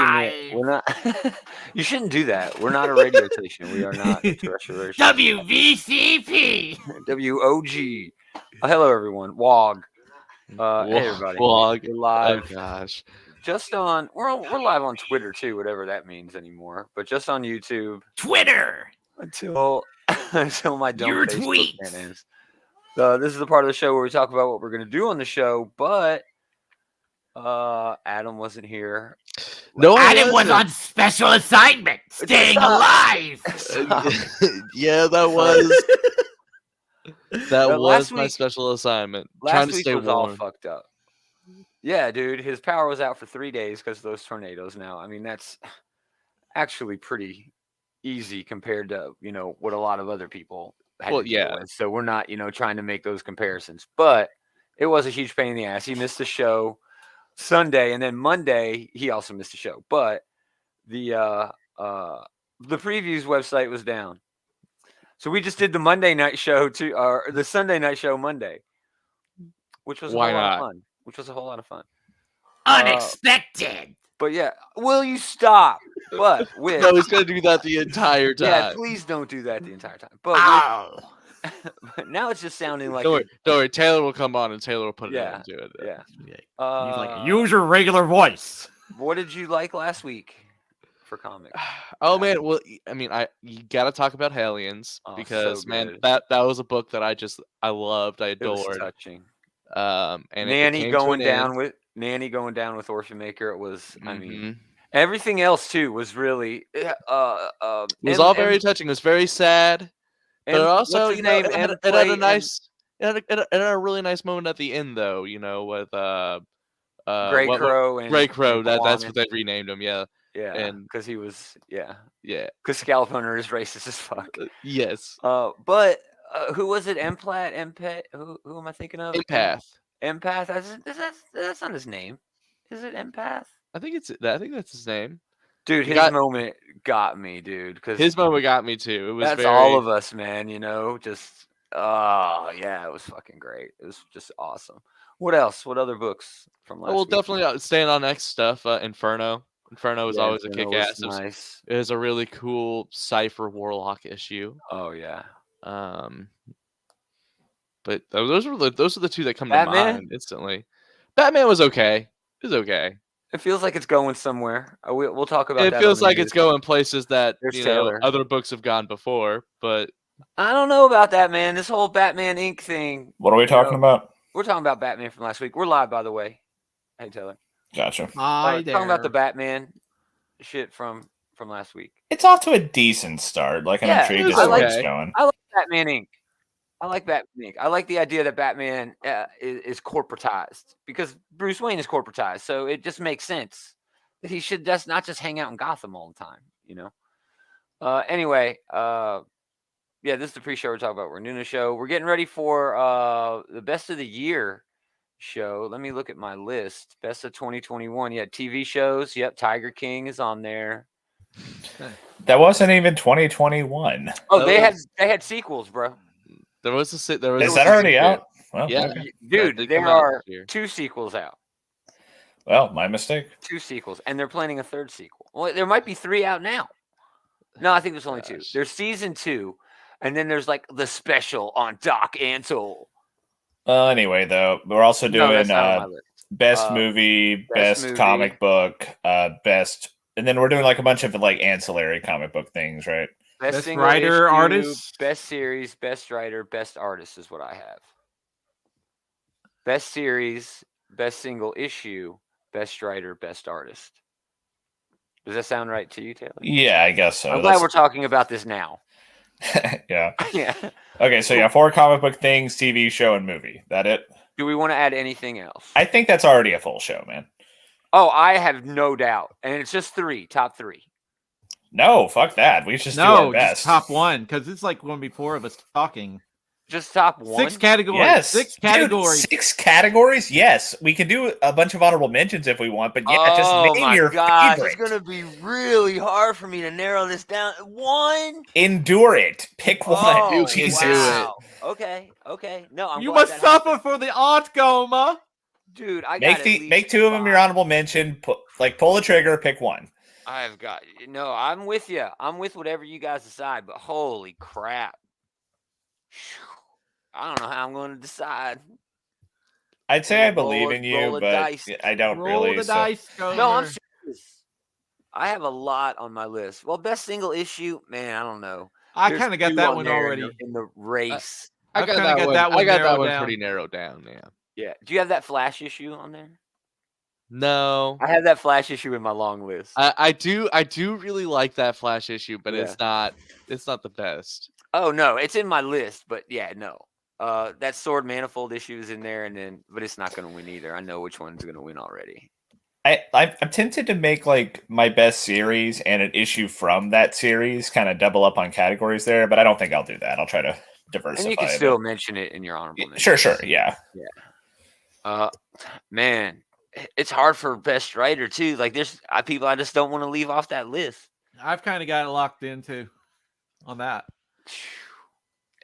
live. We're not. You shouldn't do that. We're not a radio station. We are not a terrestrial station. WVCP. WOG. Hello, everyone. WOG. Hey, everybody. Vlog. We're live. Oh gosh. Just on. We're live on Twitter too, whatever that means anymore. But just on YouTube Twitter. until my dumb Your Facebook tweets. fan ends. This is the part of the show where we talk about what we're going to do on the show, but Adam wasn't here. No, Adam was on special assignment, staying alive. Yeah, that was last was my week- special assignment. Last Trying to week stay was all warm. fucked up. Yeah, dude, his power was out for 3 days because of those tornadoes. Now, I mean, that's actually pretty easy compared to what a lot of other people had to deal with. So we're not trying to make those comparisons, but it was a huge pain in the ass. He missed the show Sunday, and then Monday he also missed the show. But the previews website was down, so we just did the Monday night show or the Sunday night show Monday, which was a whole lot of fun. Unexpected. But yeah, will you stop? But with No, he's gonna do that the entire time. yeah, please don't do that the entire time. But, but now it's just sounding like Don't worry. Taylor will come on and Taylor will put it into it. Yeah. He's like, use your regular voice. What did you like last week for comics? Oh man, well, I mean, you gotta talk about Hellions because so man, good. that was a book that I loved, I It was adored. touching. And Nanny going down with Orphan Maker. It was, I mean, everything else too was really it was all very touching. It was very sad, but also it had a nice, it had a really nice moment at the end though. With Grey Crow and Grey Crow. That's what they renamed him. Yeah. Yeah, and because he was because Scalp Hunter is racist as fuck. Yes. But who was it? Empath? Who am I thinking of? Empath. That's not his name. Is it Empath? I think that's his name. Dude, his moment got me, dude. Because his moment got me too. It was all of us, man. Just it was fucking great. It was just awesome. What else? What other books from last week? Definitely staying on next stuff. Inferno. Inferno is always a kick-ass. Nice. It was a really cool Cypher Warlock issue. Oh yeah. But those are the two that come to mind instantly. Batman was okay. It was okay. It feels like it's going somewhere. We'll talk about that. It feels like it's going places that Taylor. other books have gone before, but I don't know about that, man. This whole Batman Inc. thing. What are we talking about? We're talking about Batman from last week. We're live, by the way. Hey, Taylor. Gotcha. Hi there. Talking about the Batman shit from last week. It's off to a decent start. Like, I'm intrigued as to where it's going. I like Batman Inc. I like the idea that Batman is corporatized because Bruce Wayne is corporatized. So it just makes sense that he should just not just hang out in Gotham all the time, Anyway, this is the pre-show we're talking about. We're doing a show. We're getting ready for the best of the year show. Let me look at my list. Best of 2021. Yeah, TV shows. Yep, Tiger King is on there. That wasn't even 2021. Oh, they had sequels, bro. There was Is that already out? Well, yeah, okay. Dude, there are 2 sequels out. Well, my mistake. 2 sequels, and they're planning a 3rd sequel. Well, there might be 3 out now. No, I think there's only 2. There's season 2, and then there's like the special on Doc Antle. Anyway, though, we're also doing best movie, best comic book, best, and then we're doing like a bunch of like ancillary comic book things, right? Best writer, artist, best series, best writer, best artist is what I have. Best series, best single issue, best writer, best artist. Does that sound right to you, Taylor? Yeah, I guess so. I'm glad we're talking about this now. Yeah. Yeah. Okay, so 4 comic book things, TV show, and movie. That it? Do we want to add anything else? I think that's already a full show, man. Oh, I have no doubt. And it's just 3, top 3. No, fuck that. We should do our best. Just top 1, because it's like going to be 4 of us talking. Just top 1? 6 categories. Yes. 6 categories. Dude, 6 categories? Yes. We can do a bunch of honorable mentions if we want, but just name your favorite. It's going to be really hard for me to narrow this down. 1? Endure it. Pick one. Oh, Jesus. wow. Okay. No, you must suffer for the art, Goma. Dude, I make got make 2 of them your honorable mention. Pull the trigger, pick one. I've got I'm with you. I'm with whatever you guys decide. But holy crap, I don't know how I'm going to decide. I'd say I believe in you, but dice. I don't roll really. The dice, no, I'm serious. I have a lot on my list. Well, best single issue, man, I don't know. I kind of got that one already in the race. I got that one pretty narrowed down. Yeah. Yeah. Do you have that Flash issue on there? No. I have that Flash issue in my long list. I do really like that Flash issue, but it's not the best. Oh no, it's in my list, but yeah, no. That Sword Manifold issue is in there, but it's not going to win either. I know which one's going to win already. I'm tempted to make like my best series and an issue from that series, kind of double up on categories there, but I don't think I'll do that. I'll try to diversify. And you can still mention it in your honorable mentions. Sure, yeah. Man, it's hard for best writer too. Like there's people I just don't want to leave off that list. I've kind of got it locked in too on that.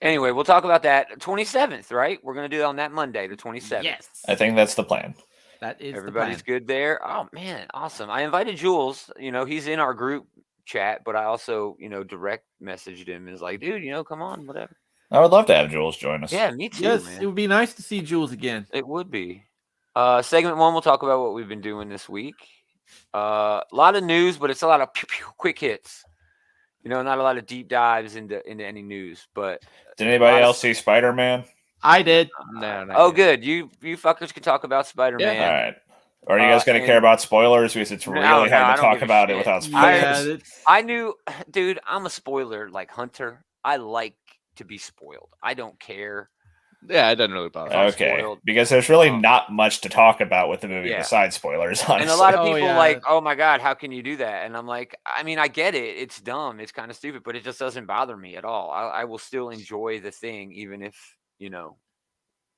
Anyway, we'll talk about that 27th, right? We're going to do it on that Monday, the 27th. Yes. I think that's the plan. That is Everybody's good there. Oh man, awesome. I invited Jules, he's in our group chat, but I also, direct messaged him and was like, dude, come on, whatever. I would love to have Jules join us. Yeah, me too. Yes, man. It would be nice to see Jules again. It would be. Segment 1, we'll talk about what we've been doing this week. A lot of news, but it's a lot of quick hits. Not a lot of deep dives into any news. But did anybody else see Spider-Man? I did. No. Oh, good. You fuckers can talk about Spider-Man. Yeah. All right. Or are you guys going to care about spoilers? Because it's really hard to talk about it without spoilers. I knew, dude, I'm a spoiler hunter. I like to be spoiled. I don't care. Yeah, it doesn't really bother me. Okay, because there's really not much to talk about with the movie besides spoilers, honestly. And a lot of people like, oh my God, how can you do that? And I'm like, I mean, I get it. It's dumb. It's kind of stupid, but it just doesn't bother me at all. I will still enjoy the thing, even if,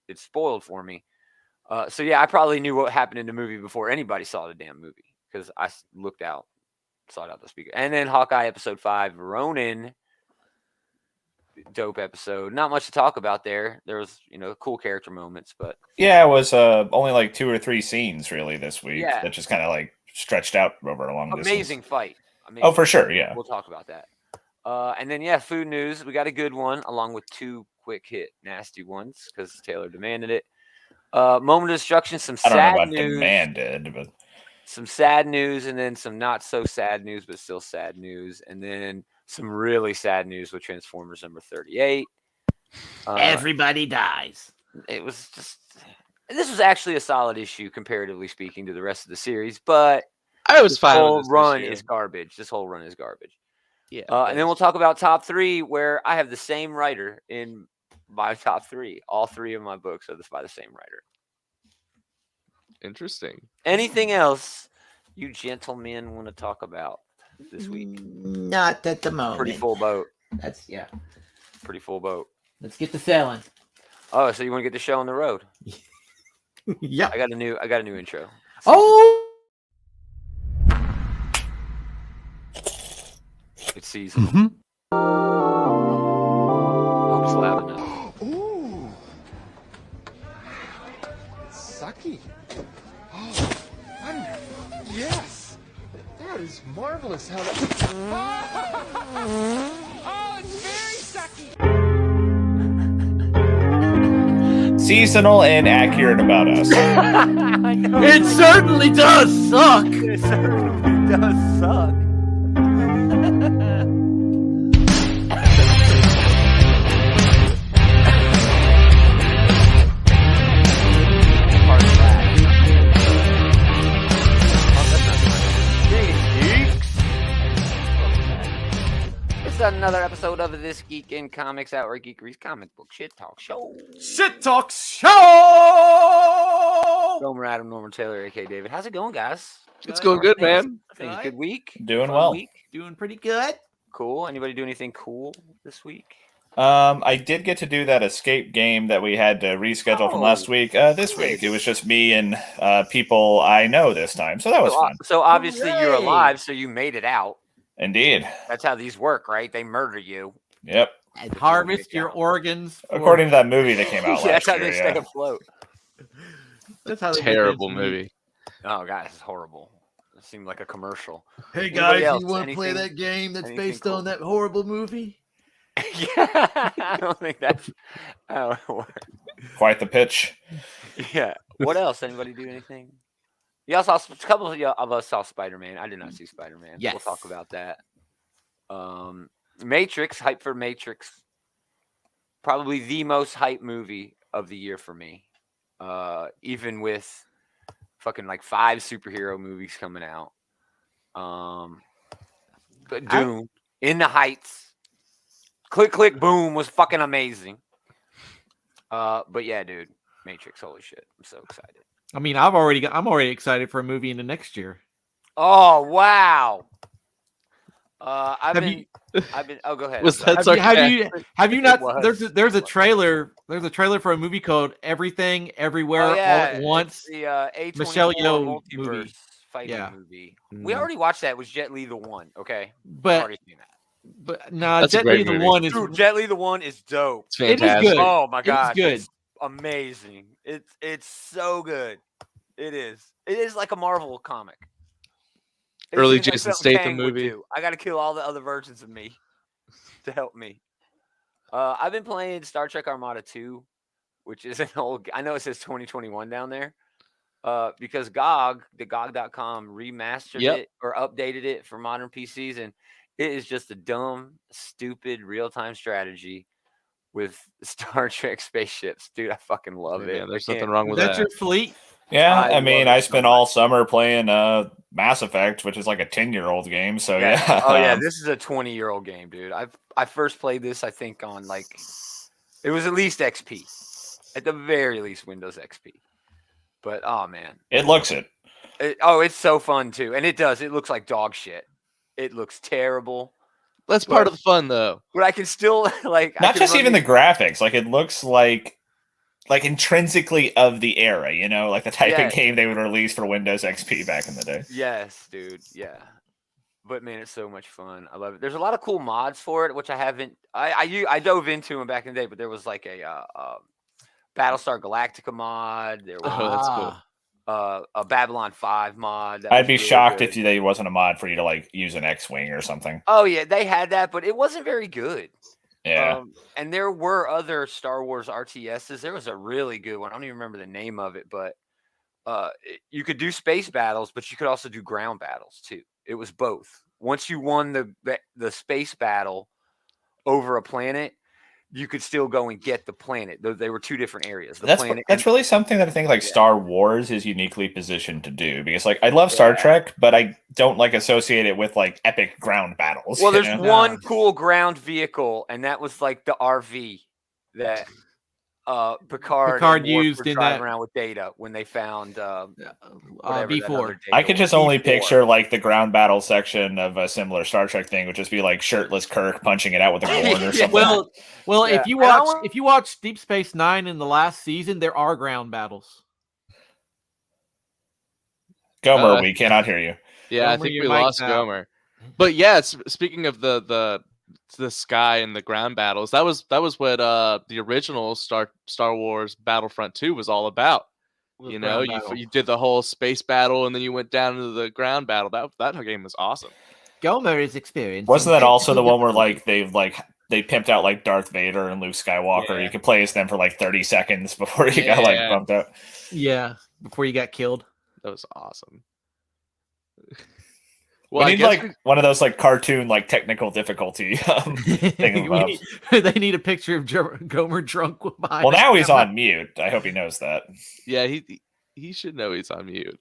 it's spoiled for me. So yeah, I probably knew what happened in the movie before anybody saw the damn movie because I looked out, saw it out the speaker. And then Hawkeye episode 5, Ronin. Dope episode. Not much to talk about there. There was, cool character moments, but yeah, it was only like 2 or 3 scenes really this week that just kind of like stretched out over a long distance. Amazing fight. Oh, for sure, yeah. We'll talk about that. And then food news. We got a good one along with 2 quick hit nasty ones because Taylor demanded it. Moment of destruction. Some sad news. Demanded, but some sad news, and then some not so sad news, but still sad news, and then some really sad news with Transformers number 38. Everybody dies. It was this was actually a solid issue comparatively speaking to the rest of the series, but I was fine. This whole run is garbage. Yeah. And then we'll talk about top 3, where I have the same writer in my top 3. All 3 of my books are by the same writer. Interesting. Anything else you gentlemen want to talk about this week? Not at the moment. Pretty full boat. Pretty full boat. Let's get to sailing. Oh, so you want to get the show on the road? Yeah. I got a new intro. It's season. Mm-hmm. Hope it's loud enough. Ooh. It's sucky. Oh, wonderful. Yes. That is marvelous how that... Oh, it's very sucky. Seasonal and accurate about us. It certainly does suck. It certainly does suck. Another episode of this Geek in Comics Out where Geek reads comic book shit talk show. Shit talk show. Gomer Adam, Norman Taylor, aka David. How's it going, guys? It's going good, man. I think it's a good week. Doing well. Doing pretty good. Cool. Anybody do anything cool this week? I did get to do that escape game that we had to reschedule from last week. This week it was just me and people I know this time, so that was fun. So obviously you're alive, so you made it out. Indeed. That's how these work, right? They murder you. Yep. And harvest your organs. According to that movie that came out last year. That's how they stay afloat. That's how they terrible movie. Oh, God, it's horrible. It seemed like a commercial. Hey, Anybody guys, else? you want to Anything- play that game that's anything based cool? on that horrible movie? Yeah, I don't think that's how it works. Quite the pitch. Yeah. What else? Anybody do anything? Y'all saw a couple of us saw Spider-Man. I did not see Spider-Man. Yes. We'll talk about that. Matrix, hype for Matrix. Probably the most hype movie of the year for me. Even with fucking like 5 superhero movies coming out. But Doom, In the Heights, Click Click Boom was fucking amazing. But yeah, dude, Matrix, holy shit, I'm so excited. I mean, I'm already excited for a movie in the next year. Oh wow. I've been. Oh, go ahead. Was that sarcastic? Have you not? was. There's a trailer. There's a trailer for a movie called Everything Everywhere Oh, yeah. All at Once. It's the A24 Michelle Yeoh multiverse movie. fighting Yeah. movie. We already watched that. It was Jet Li the One. Okay, I've But already seen that. no, That's a Jet great Li the movie. one is Dude, Jet Li the One is dope. It's it is fantastic. good. Oh my It's god, good. it's amazing. It's so good. It is. It is like a Marvel comic. It Early seems like Jason something Statham Kang would movie. do. I got to kill all the other versions of me to help me. I've been playing Star Trek Armada 2, which is an old. I know it says 2021 down there, because GOG, the GOG.com remastered it or updated it for modern PCs, and it is just a dumb, stupid real-time strategy with Star Trek spaceships. Dude, I fucking love it. Yeah, there's I can't- nothing wrong with That's that. your fleet. Yeah, I I mean, love I it so spent all summer playing Mass Effect, which is like a 10-year-old game. So yeah. Oh yeah, this is a 20-year-old game, dude. I first played this, I think, on like it was at least XP, at the very least Windows XP. But oh man, it looks it. It's so fun too, and it does. It looks like dog shit. It looks terrible. That's part of the fun, though. But I can still like Not just even the graphics. Like it looks like intrinsically of the era, you know, like the type of game they would release for Windows XP back in the day. Yes, dude. Yeah. But man, it's so much fun. I love it. There's a lot of cool mods for it, which I haven't. I dove into them back in the day, but there was like a Battlestar Galactica mod. There was that's cool. A Babylon 5 mod. I'd be shocked if there wasn't a mod for you to like use an X-wing or something. Oh yeah, they had that, but it wasn't very good. Yeah. And there were other Star Wars RTSs. There was a really good one. I don't even remember the name of it, but you could do space battles, but you could also do ground battles too. It was both. Once you won the space battle over a planet, you could still go and get the planet. They were 2 different areas. That's really something that I think like Star Wars is uniquely positioned to do, because like I love Star Trek, but I don't like associate it with like epic ground battles. Well, there's one cool ground vehicle, and that was like the RV that Picard used in driving that around with Data when they found B4. I could just only picture like the ground battle section of a similar Star Trek thing would just be like shirtless Kirk punching it out with a Gorn or something. Well, if you watch Deep Space Nine in the last season, there are ground battles. Gomer, we cannot hear you. Yeah, Gomer, I think your we mic's lost out. Gomer. But yeah, speaking of the sky and the ground battles, that was what the original Star Wars Battlefront 2 was all about. You know, you did the whole space battle and then you went down into the ground battle. That game was awesome. Gomer is experienced. Wasn't that also the one where like they pimped out like Darth Vader and Luke Skywalker? Yeah. You could play as them for like 30 seconds before you got like bumped out. Yeah, before you got killed. That was awesome. Well, we need like one of those like cartoon like technical difficulty thing. They need a picture of Gomer drunk behind. Well, now he's on mute. I hope he knows that. Yeah, he should know he's on mute.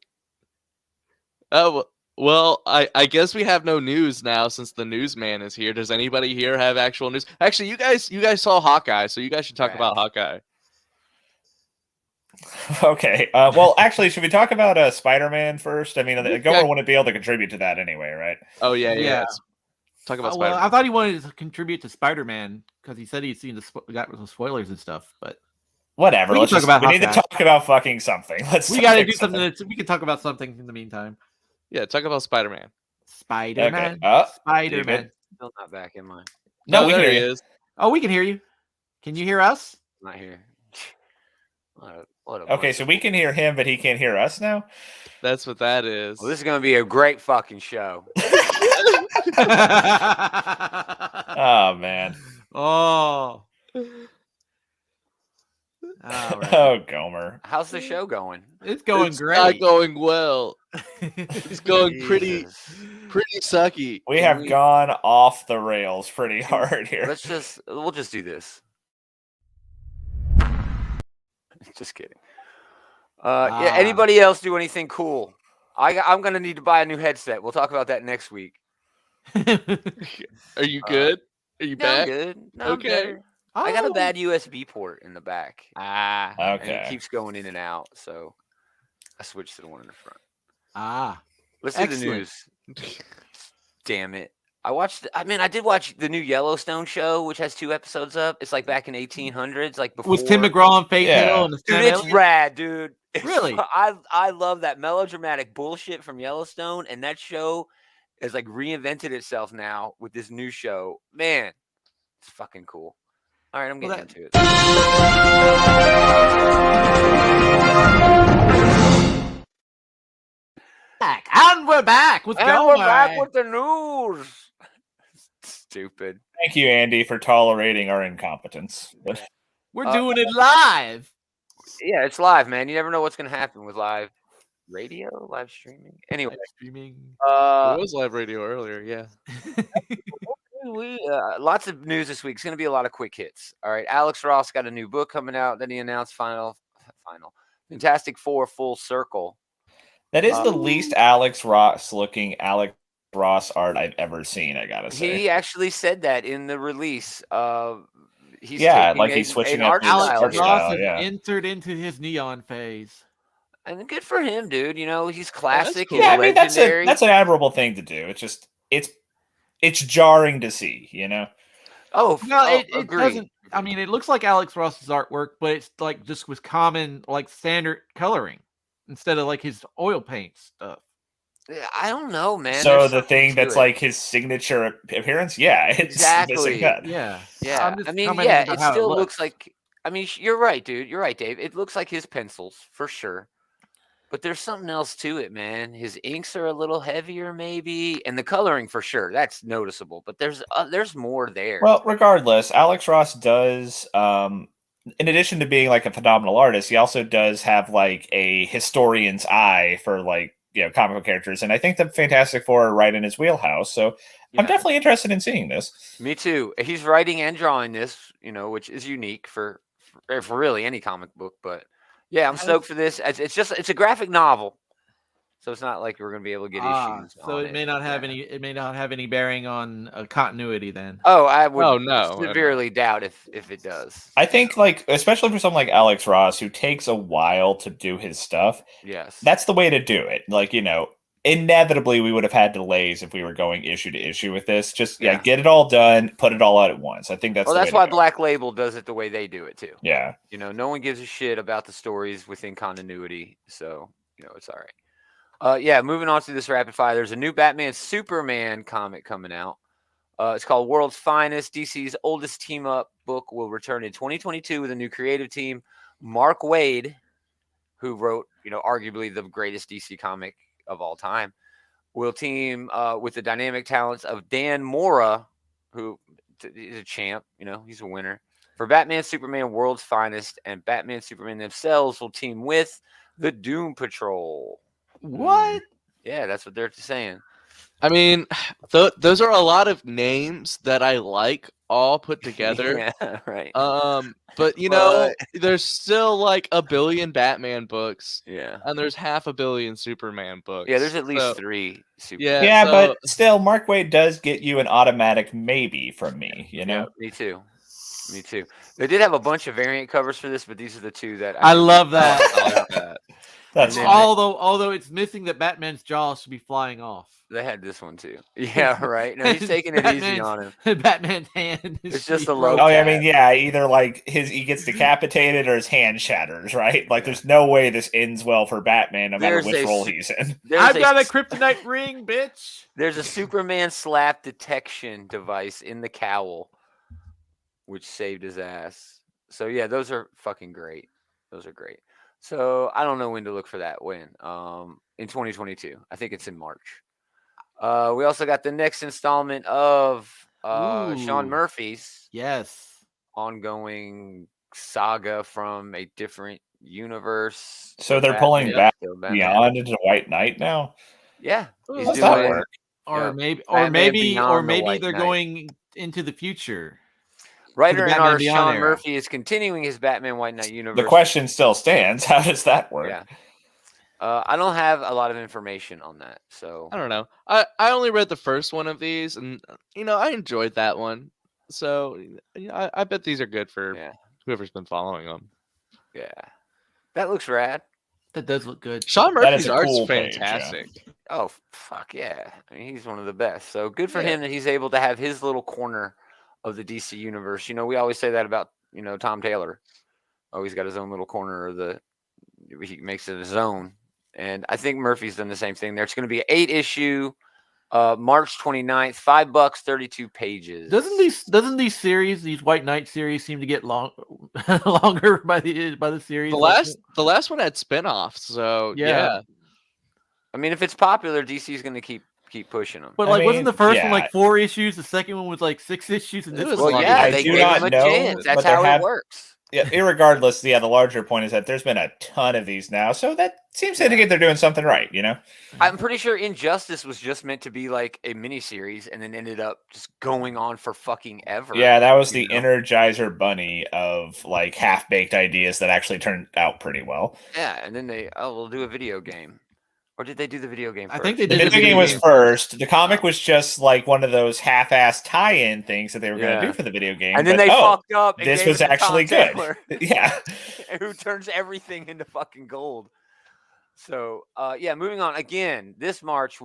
Oh well, I guess we have no news now since the newsman is here. Does anybody here have actual news? Actually, you guys saw Hawkeye, so you guys should talk about Hawkeye. Okay. Well, actually, should we talk about Spider-Man first? I mean, Gomer wouldn't be able to contribute to that anyway, right? Oh yeah. Talk about Spider-Man. Well, I thought he wanted to contribute to Spider-Man because he said he'd seen got some spoilers and stuff. But whatever. We we need to talk about fucking something. We got to do something. We can talk about something in the meantime. Yeah, talk about Spider-Man. Spider-Man. Okay. Spider-Man. Still not back in mine. No, we there hear he you. is. Oh, we can hear you. Can you hear us? Not here. Okay, so we can hear him, but he can't hear us now? That's what that is. Well, this is going to be a great fucking show. Oh, man. Oh. All right. Oh, Gomer. How's the show going? It's going It's great. not going well. It's going pretty Jesus. sucky. We have gone off the rails pretty hard here. We'll just do this. Just kidding. Yeah. Anybody else do anything cool? I'm gonna need to buy a new headset. We'll talk about that next week. Are you good? Are you No, I'm back? good. No, I'm Okay. better. I got a Oh. bad USB port in the back. And Okay. it keeps going in and out, so I switched to the one in the front. Let's Excellent. do the news. Damn it. I did watch the new Yellowstone show, which has 2 episodes up. It's like back in 1800s, like before. Was Tim McGraw on Faith Yeah. Hill and the Dude, Sam it's Elliott? rad, dude. Really? I love that melodramatic bullshit from Yellowstone, and that show has like reinvented itself now with this new show. Man, it's fucking cool. All right, I'm getting into it. And we're back. What's And going we're on? back with the news. Stupid. Thank you, Andy, for tolerating our incompetence. We're doing it live. Yeah, it's live, man. You never know what's gonna happen with live radio, live streaming. Anyway, Streaming. It was live radio earlier, yeah. Lots of news this week. It's gonna be a lot of quick hits. All right, Alex Ross got a new book coming out. Then he announced final Fantastic Four Full Circle. That is the least Alex Ross looking Alex Ross art I've ever seen, I gotta say. He actually said that in the release. He's he's switching up art his style. Alex here. Ross has yeah. entered into his neon phase. And good for him, dude. You know, he's classic. cool. He's Yeah, I mean legendary. that's an admirable thing to do. It's just it's jarring to see, you know. It agreed. doesn't. I mean, it looks like Alex Ross's artwork, but it's like just with common, like standard coloring instead of like his oil paint stuff. I don't know, man. So There's the something thing to that's it. like his signature appearance, yeah, it's Exactly. missing that. Yeah. Yeah, I'm just I mean, commenting yeah, about it how still looks. looks like. I mean, you're right, dude. You're right, Dave. It looks like his pencils for sure, but there's something else to it, man. His inks are a little heavier, maybe, and the coloring for sure. That's noticeable, but there's more there. Well, regardless, Alex Ross does, in addition to being like a phenomenal artist, he also does have like a historian's eye for like, you know, comic book characters. And I think the Fantastic Four are right in his wheelhouse. So I'm definitely interested in seeing this. Me too. He's writing and drawing this, you know, which is unique for really any comic book. But yeah, I'm stoked for this. It's a graphic novel, so it's not like we're gonna be able to get issues. So it may not have any. It may not have any bearing on continuity then. Oh, I would no, severely doubt if it does. I think, like, especially for someone like Alex Ross, who takes a while to do his stuff, Yes, that's the way to do it. Like, you know, inevitably we would have had delays if we were going issue to issue with this. Just get it all done, put it all out at once. I think that's that's why Black Label does it the way they do it too. Yeah, you know, no one gives a shit about the stories within continuity, so you know it's all right. Moving on to this rapid fire. There's a new Batman Superman comic coming out. It's called World's Finest. DC's oldest team up book will return in 2022 with a new creative team. Mark Waid, who wrote, you know, arguably the greatest DC comic of all time, will team with the dynamic talents of Dan Mora, who is a champ, you know, he's a winner. For Batman Superman World's Finest, and Batman Superman themselves will team with the Doom Patrol. What? Yeah, that's what they're saying. I mean, those are a lot of names that I like all put together. Yeah, right. But you know, there's still like a billion Batman books. Yeah. And there's 500 million Superman books. Yeah, there's at least 3 Superman. Yeah, but still, Mark Waid does get you an automatic maybe from me, you know? Yeah, me too. Me too. They did have a bunch of variant covers for this, but these are the 2 that I love that. I love that. That's although it's missing that Batman's jaw should be flying off. They had this one too. Yeah, right. No, he's taking it easy on him. Batman's hand. It's just a low. Oh, yeah, I mean, yeah, either like he gets decapitated or his hand shatters, right? Like, there's no way this ends well for Batman, no matter which role he's in. I've got a kryptonite ring, bitch. There's a Superman slap detection device in the cowl, which saved his ass. So yeah, those are fucking great. Those are great. So I don't know when to look for that. When in 2022, I think it's in March. We also got the next installment of Sean Ooh. Murphy's Yes. ongoing saga from a different universe. So where they're Batman pulling is back still Batman. beyond into White Knight now. Yeah, Well, he's How's that doing. work? Or Yep. maybe, Batman Beyond the maybe White they're Knight. going into the future. Writer and Batman artist Beyond Sean era. Murphy is continuing his Batman White Knight universe. The question still stands: how does that work? Yeah. I don't have a lot of information on that, so I don't know. I only read the first one of these, and I enjoyed that one. So I bet these are good for yeah, whoever's been following them. yeah. That looks rad. That does look good. Sean That is Murphy's a art's cool page, yeah. fantastic. Oh fuck yeah! I mean, he's one of the best. So good for Yeah. him that he's able to have his little corner of the DC universe. We always say that about Tom Taylor. Oh, he's got his own little corner of the. He makes it his own, and I think Murphy's done the same thing. There, it's going to be an 8-issue, March 29th, $5, 32 pages. Doesn't these series, these White Knight series, seem to get longer by the series? The last one had spinoffs, so yeah. I mean, if it's popular, DC's going to keep pushing them. But I wasn't the mean, first one yeah. like 4 issues? The second one was like 6 issues, and It this was was long. Yeah, I they do gave not him a know, chance. That's but there how have- it works. Yeah, irregardless, the larger point is that there's been a ton of these now, so that seems to indicate they're doing something right. I'm pretty sure Injustice was just meant to be like a miniseries, and then ended up just going on for fucking ever. Yeah, that was the you know? Energizer Bunny of like half-baked ideas that actually turned out pretty well. Yeah, and then we'll do a video game. Or did they do the video game first? I think they The did video game was first. The comic was just like one of those half-ass tie-in things that they were going to Yeah. do for the video game. And then but, they fucked up. And this gave was it to actually Tom good. Taylor, Yeah. who turns everything into fucking gold. So, moving on. Again, this March,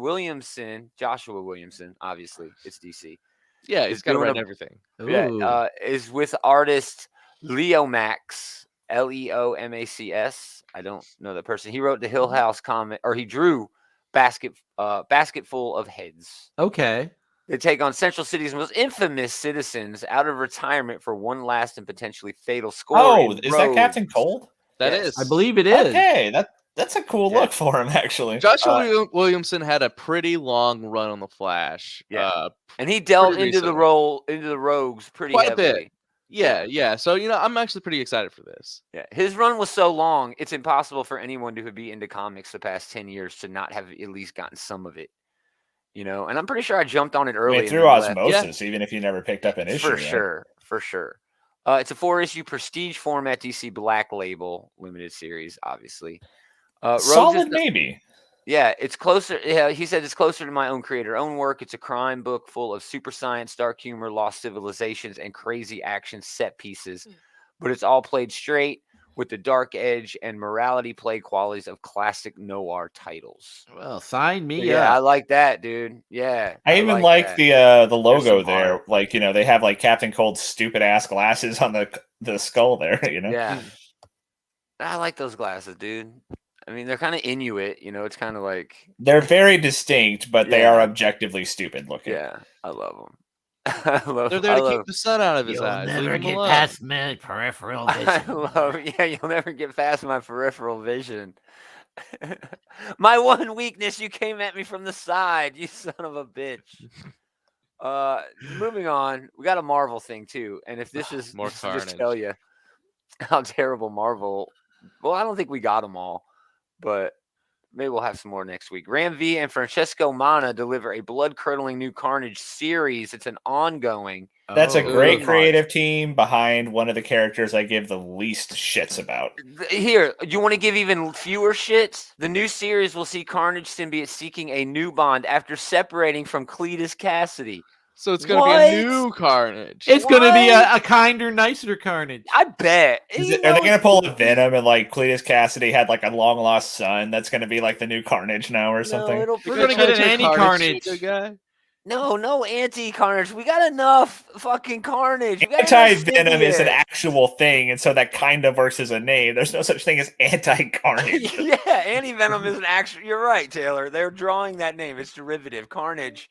Joshua Williamson, obviously, it's DC. Yeah, he's got to write everything. Yeah, is with artist Leomax, Leomacs. I don't know that person. He wrote the Hill House comic, or he drew Basketful of Heads. Okay. They take on Central City's most infamous citizens out of retirement for one last and potentially fatal score. Oh, is that Captain Cold? That Yes. is. I believe it is. Okay, that's a cool look for him, actually. Joshua Williamson had a pretty long run on the Flash. Yeah. And he delved pretty into the rogues pretty Quite a heavily. bit. Yeah. So I'm actually pretty excited for this. Yeah, his run was so long, it's impossible for anyone who would be into comics the past 10 years to not have at least gotten some of it. And I'm pretty sure I jumped on it early. I mean, through osmosis, even if you never picked up an issue. For sure. It's a 4-issue prestige format DC Black Label limited series, obviously. Solid, maybe. Yeah, it's closer. Yeah, he said it's closer to my own own work. It's a crime book full of super science, dark humor, lost civilizations, and crazy action set pieces. But it's all played straight with the dark edge and morality play qualities of classic noir titles. Well, sign me Yeah, I up. like that, dude. Yeah, I even like that. the logo some there. art. Like, they have like Captain Cold's stupid ass glasses on the skull there. Yeah, I like those glasses, dude. I mean, they're kind of Inuit. It's kind of like they're very distinct, but they are objectively stupid looking. Yeah, I love them. They're there to keep the sun out of his eyes. You'll never Leave him get alone. past my peripheral vision. You'll never get past my peripheral vision. My one weakness, you came at me from the side, you son of a bitch. Moving on, we got a Marvel thing too, and if this is more carnage, just tell you how terrible Marvel. Well, I don't think we got them all, but maybe we'll have some more next week. Ram V and Francesco Mana deliver a blood-curdling new Carnage series. It's an ongoing. That's a great March. creative team behind one of the characters I give the least shits about. Here, you want to give even fewer shits? The new series will see Carnage symbiote seeking a new bond after separating from Cletus Cassidy. So it's going to be a new Carnage. It's going to be a kinder, nicer Carnage. I bet. Are they going to pull a Venom and like Cletus Cassidy had like a long lost son? That's going to be like the new Carnage now or something. We're going to get an anti-Carnage. Guy. No anti-Carnage. We got enough fucking Carnage. Anti-Venom is an actual thing, and so that kind of works as a name. There's no such thing as anti-Carnage. Yeah, anti-Venom is an actual. You're right, Taylor. They're drawing that name. It's derivative. Carnage.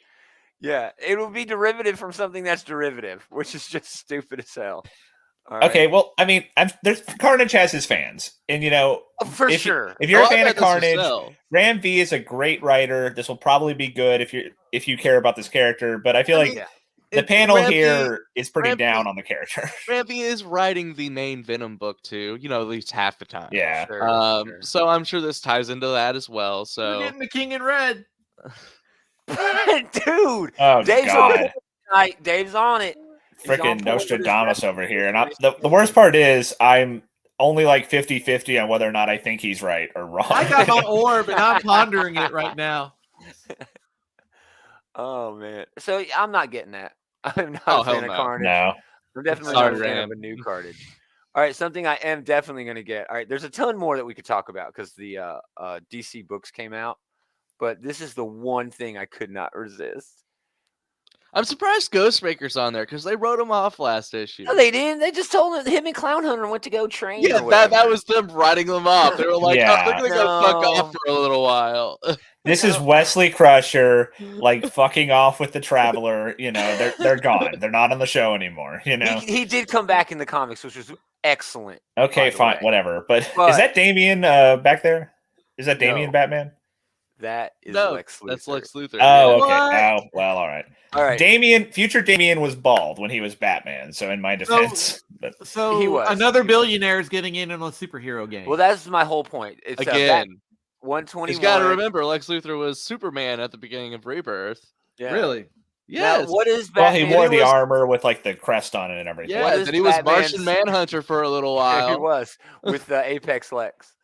Yeah, it will be derivative from something that's derivative, which is just stupid as hell. All right. Okay, well, I mean, there's Carnage has his fans, and For if sure. if you're Oh, a I fan bet of this will Carnage, sell. Ram V is a great writer. This will probably be good if you care about this character. But I feel like yeah. the panel Ram V- here is pretty Ram V- down on the character. Rampy is writing the main Venom book too, at least half the time. Yeah. Sure. So I'm sure this ties into that as well. We're So getting the King in Red. Dude, Oh Dave's on God, it tonight. Dave's on it. He's on freaking board with his Nostradamus recipe. over here. And the worst part is I'm only like 50-50 on whether or not I think he's right or wrong. I got my orb and I'm pondering it right now. Oh man. So I'm not getting that. I'm not Oh, a hell fan of no. Carnage. No. I'm definitely Sorry, not a fan Ram. of a new Carnage. All right, something I am definitely going to get. All right, there's a ton more that we could talk about because the DC books came out, but this is the one thing I could not resist. I'm surprised Ghostmaker's on there because they wrote him off last issue. No, they didn't. They just told him and Clown Hunter went to go train. Yeah, or that whatever. was them writing them off. They were like, Yeah. oh, they're gonna go fuck No. off for a little while. This is Wesley Crusher like fucking off with the Traveler. They're gone. They're not on the show anymore. He did come back in the comics, which was excellent. Okay, by the fine, way. whatever. But is But- that Damien back there? Is that Damien No. Batman? That is No, Lex Luthor. that's Lex Luthor. Oh, yeah. okay. What? Oh, well, all right. All right. Future Damien was bald when he was Batman. So in my defense, but So He was. another billionaire is getting in on a superhero game. Well, that's my whole point. It's Again, 121. he's got to remember Lex Luthor was Superman at the beginning of Rebirth. Yeah. Really? Yes. Now, what is well, Batman? he wore the was- armor with like the crest on it and everything. Yeah, What is then he was Batman's- Martian Manhunter for a little Yeah, he while. was with the Apex Lex.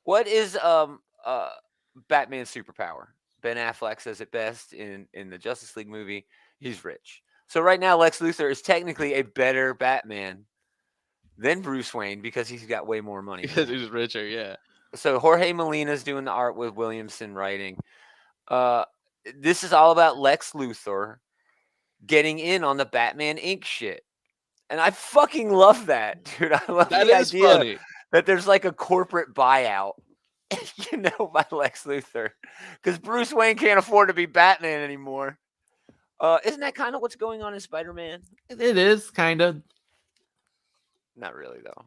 What is Batman's superpower? Ben Affleck says it best in the Justice League movie. He's rich. So right now, Lex Luthor is technically a better Batman than Bruce Wayne because he's got way more money. Because he's richer, yeah. So Jorge Molina's doing the art with Williamson writing. This is all about Lex Luthor getting in on the Batman Inc. shit. And I fucking love that, dude. I love That the is idea funny. that there's like a corporate buyout, by Lex Luthor. Because Bruce Wayne can't afford to be Batman anymore. Isn't that kind of what's going on in Spider-Man? It is kind of. Not really, though.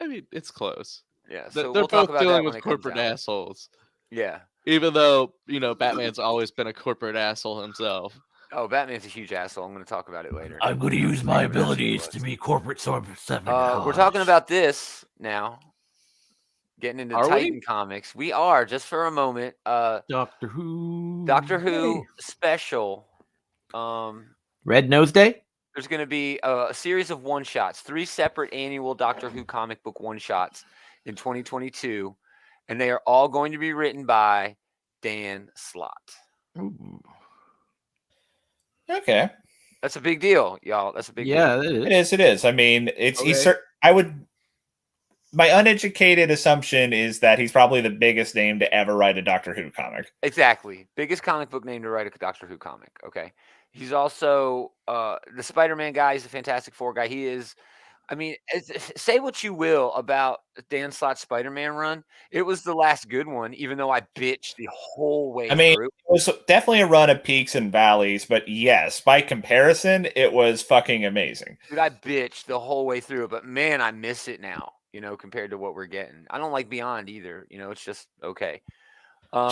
I mean, it's close. Yeah, They're so we'll talk both about that dealing when with it comes corporate out. assholes. Yeah. Even though, Batman's always been a corporate asshole himself. Oh, Batman's a huge asshole. I'm going to talk about it later. I'm going to use my Whatever that shit abilities was. to be corporate Super 7. We're talking about this now. Getting into Are we? Titan comics. We are, just for a moment. Doctor Who. Doctor Who Hey. special. Red Nose Day? There's going to be a series of one-shots, 3 separate annual Doctor Who comic book one-shots in 2022, and they are all going to be written by Dan Slott. Ooh. Okay, That's a big deal, y'all. That's a big deal. Yeah, it is. it is. It is. I mean, it's Okay. I would. My uneducated assumption is that he's probably the biggest name to ever write a Doctor Who comic. Exactly. Biggest comic book name to write a Doctor Who comic. Okay. He's also the Spider-Man guy. He's a Fantastic Four guy. He is. I mean, say what you will about Dan Slott's Spider-Man run. It was the last good one, even though I bitched the whole way I mean, through. it was definitely a run of peaks and valleys, but yes, by comparison, it was fucking amazing. Dude, I bitched the whole way through it, but man, I miss it now, compared to what we're getting. I don't like Beyond either. It's just okay.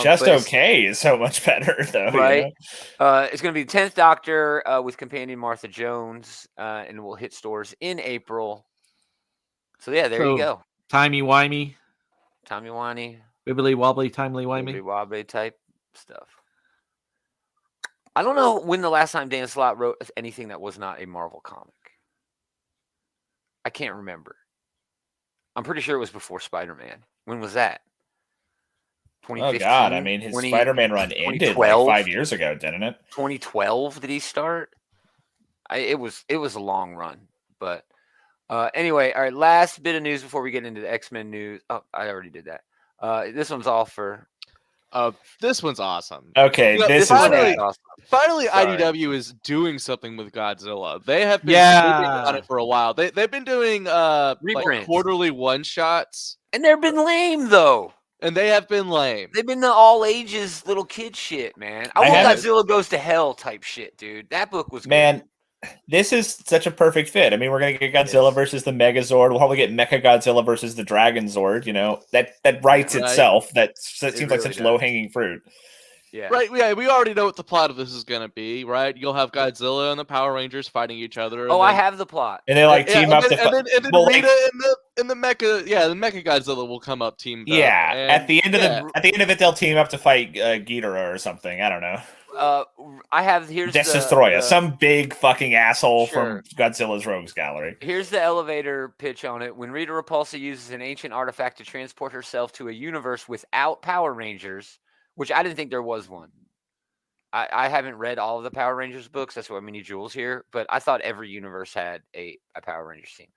Just but it's- okay is so much better, though. Right. It's going to be the 10th Doctor with companion Martha Jones, and will hit stores in April. So, yeah, there you So, go. Timey-wimey, Timey-wimey, wibbly wobbly, timely-wimey. wobbly type stuff. I don't know when the last time Dan Slott wrote anything that was not a Marvel comic. I can't remember. I'm pretty sure it was before Spider-Man. When was that? Oh 2015? God! I mean, his 20 Spider-Man run ended like 2012? 5 years ago, didn't it? 2012 did he start? It was a long run, but anyway, all right. Last bit of news before we get into the X-Men news. Oh, I already did that. This one's all for. This one's awesome. Okay, You know, this is finally- rad. awesome. Finally, Sorry. IDW is doing something with Godzilla. They have been Yeah. sleeping on it for a while. They've been doing like Reprints. quarterly one-shots, And they've been lame though. and they have been lame. They've been the all ages little kid shit, man. I I want haven't- Godzilla Goes to Hell type shit, dude. That book was good. Man, this is such a perfect fit. I mean, we're gonna get Godzilla versus the Megazord. We'll probably get Mecha Godzilla versus the Dragon Zord. You know, that writes Right. itself. That seems really like such does. low hanging fruit. Yeah. Right, yeah, we already know what the plot of this is gonna be, right? You'll have Godzilla and the Power Rangers fighting each other. And Oh, I then, have the plot. And they like yeah, team and up then, to and then, and then well, Rita like, and the Mecha, the Mecha Godzilla will come up teamed up. yeah. And, At the end of yeah. at the end of it, they'll team up to fight Ghidorah or something. I don't know. I have here's Destroya, some big fucking asshole Sure. from Godzilla's Rogues Gallery. Here's the elevator pitch on it. When Rita Repulsa uses an ancient artifact to transport herself to a universe without Power Rangers, which I didn't think there was one. I haven't read all of the Power Rangers books. That's why we need Jules here. But I thought every universe had a Power Rangers team.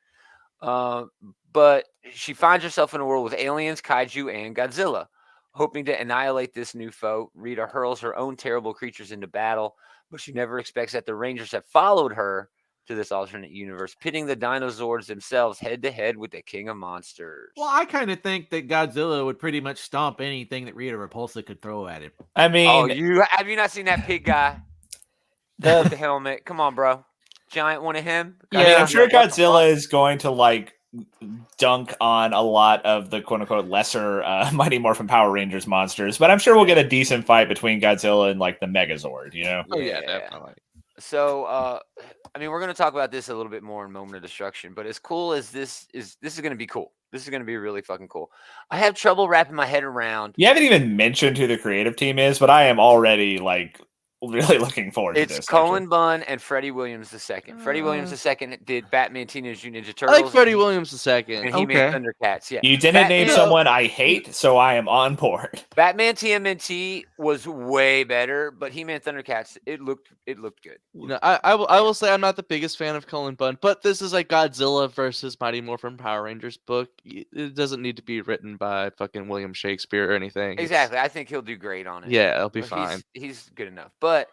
But she finds herself in a world with aliens, kaiju, and Godzilla. Hoping to annihilate this new foe, Rita hurls her own terrible creatures into battle, but she never expects that the Rangers have followed her to this alternate universe, pitting the Dinozords themselves head to head with the King of Monsters. Well, I kind of think that Godzilla would pretty much stomp anything that Rita Repulsa could throw at him. I mean, Oh, have you not seen that pig guy with the helmet? Come on, bro. Giant one of him. I mean, I'm sure What the Godzilla fuck? is going to like dunk on a lot of the quote unquote lesser Mighty Morphin Power Rangers monsters, but I'm sure we'll get a decent fight between Godzilla and like the Megazord, you know? Oh yeah, definitely. So, I mean, we're going to talk about this a little bit more in Moment of Destruction, but as cool as this is going to be cool. This is going to be really fucking cool. I have trouble wrapping my head around. You haven't even mentioned who the creative team is, but I am already like really looking forward to this. It's Cullen Bunn and Freddie Williams II. Freddie Williams II did Batman Teenage Mutant Ninja I Turtles. like Freddie Williams II. And he made Thundercats. Yeah. You didn't name someone I hate, so I am on board. Batman TMNT was way better, but He-Man Thundercats, it looked good. You know, I will say I'm not the biggest fan of Cullen Bunn, but this is a Godzilla versus Mighty Morphin Power Rangers book. It doesn't need to be written by fucking William Shakespeare or anything. Exactly. I think he'll do great on it. Yeah, it'll be fine. He's good enough. But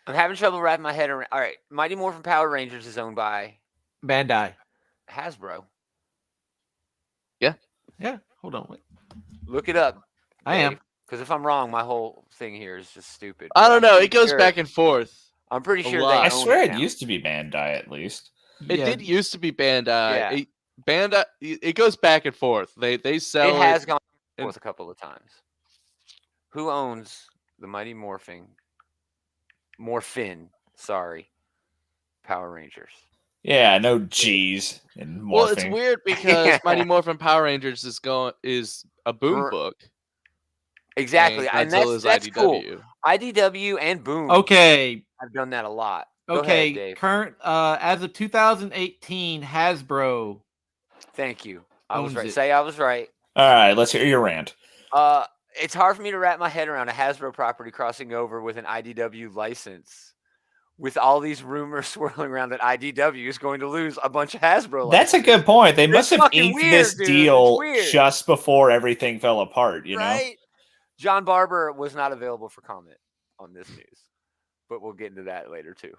I'm having trouble wrapping my head around. All right, Mighty Morphin Power Rangers is owned by Bandai. Hasbro. Yeah. Hold on. Wait. Look it up. I am. Because if I'm wrong, my whole thing here is just stupid. I don't I'm know. pretty It goes sure- back and forth. I'm pretty sure they lot. I own swear it it now. used to be Bandai at least. It Yeah. did used to be Bandai. Yeah. Bandai. It goes back and forth. They sell It has gone and- forth a couple of times. Who owns the Mighty Morphin, Power Rangers? Yeah, no G's and morphing. Well, it's weird because Yeah. Mighty Morphin Power Rangers is a boom R- book. Exactly, and Godzilla's that's cool. IDW. IDW and Boom Okay. have done that a lot. Go Okay. ahead, Dave. Current as of 2018, Hasbro. Thank you. I was owns right. it. Say I was right. All right, let's hear your rant. It's hard for me to wrap my head around a Hasbro property crossing over with an IDW license, with all these rumors swirling around that IDW is going to lose a bunch of Hasbro. That's a good point. They It's must have fucking inked weird, this dude. deal It's weird. just before everything fell apart, you know? Right? John Barber was not available for comment on this news, but we'll get into that later too.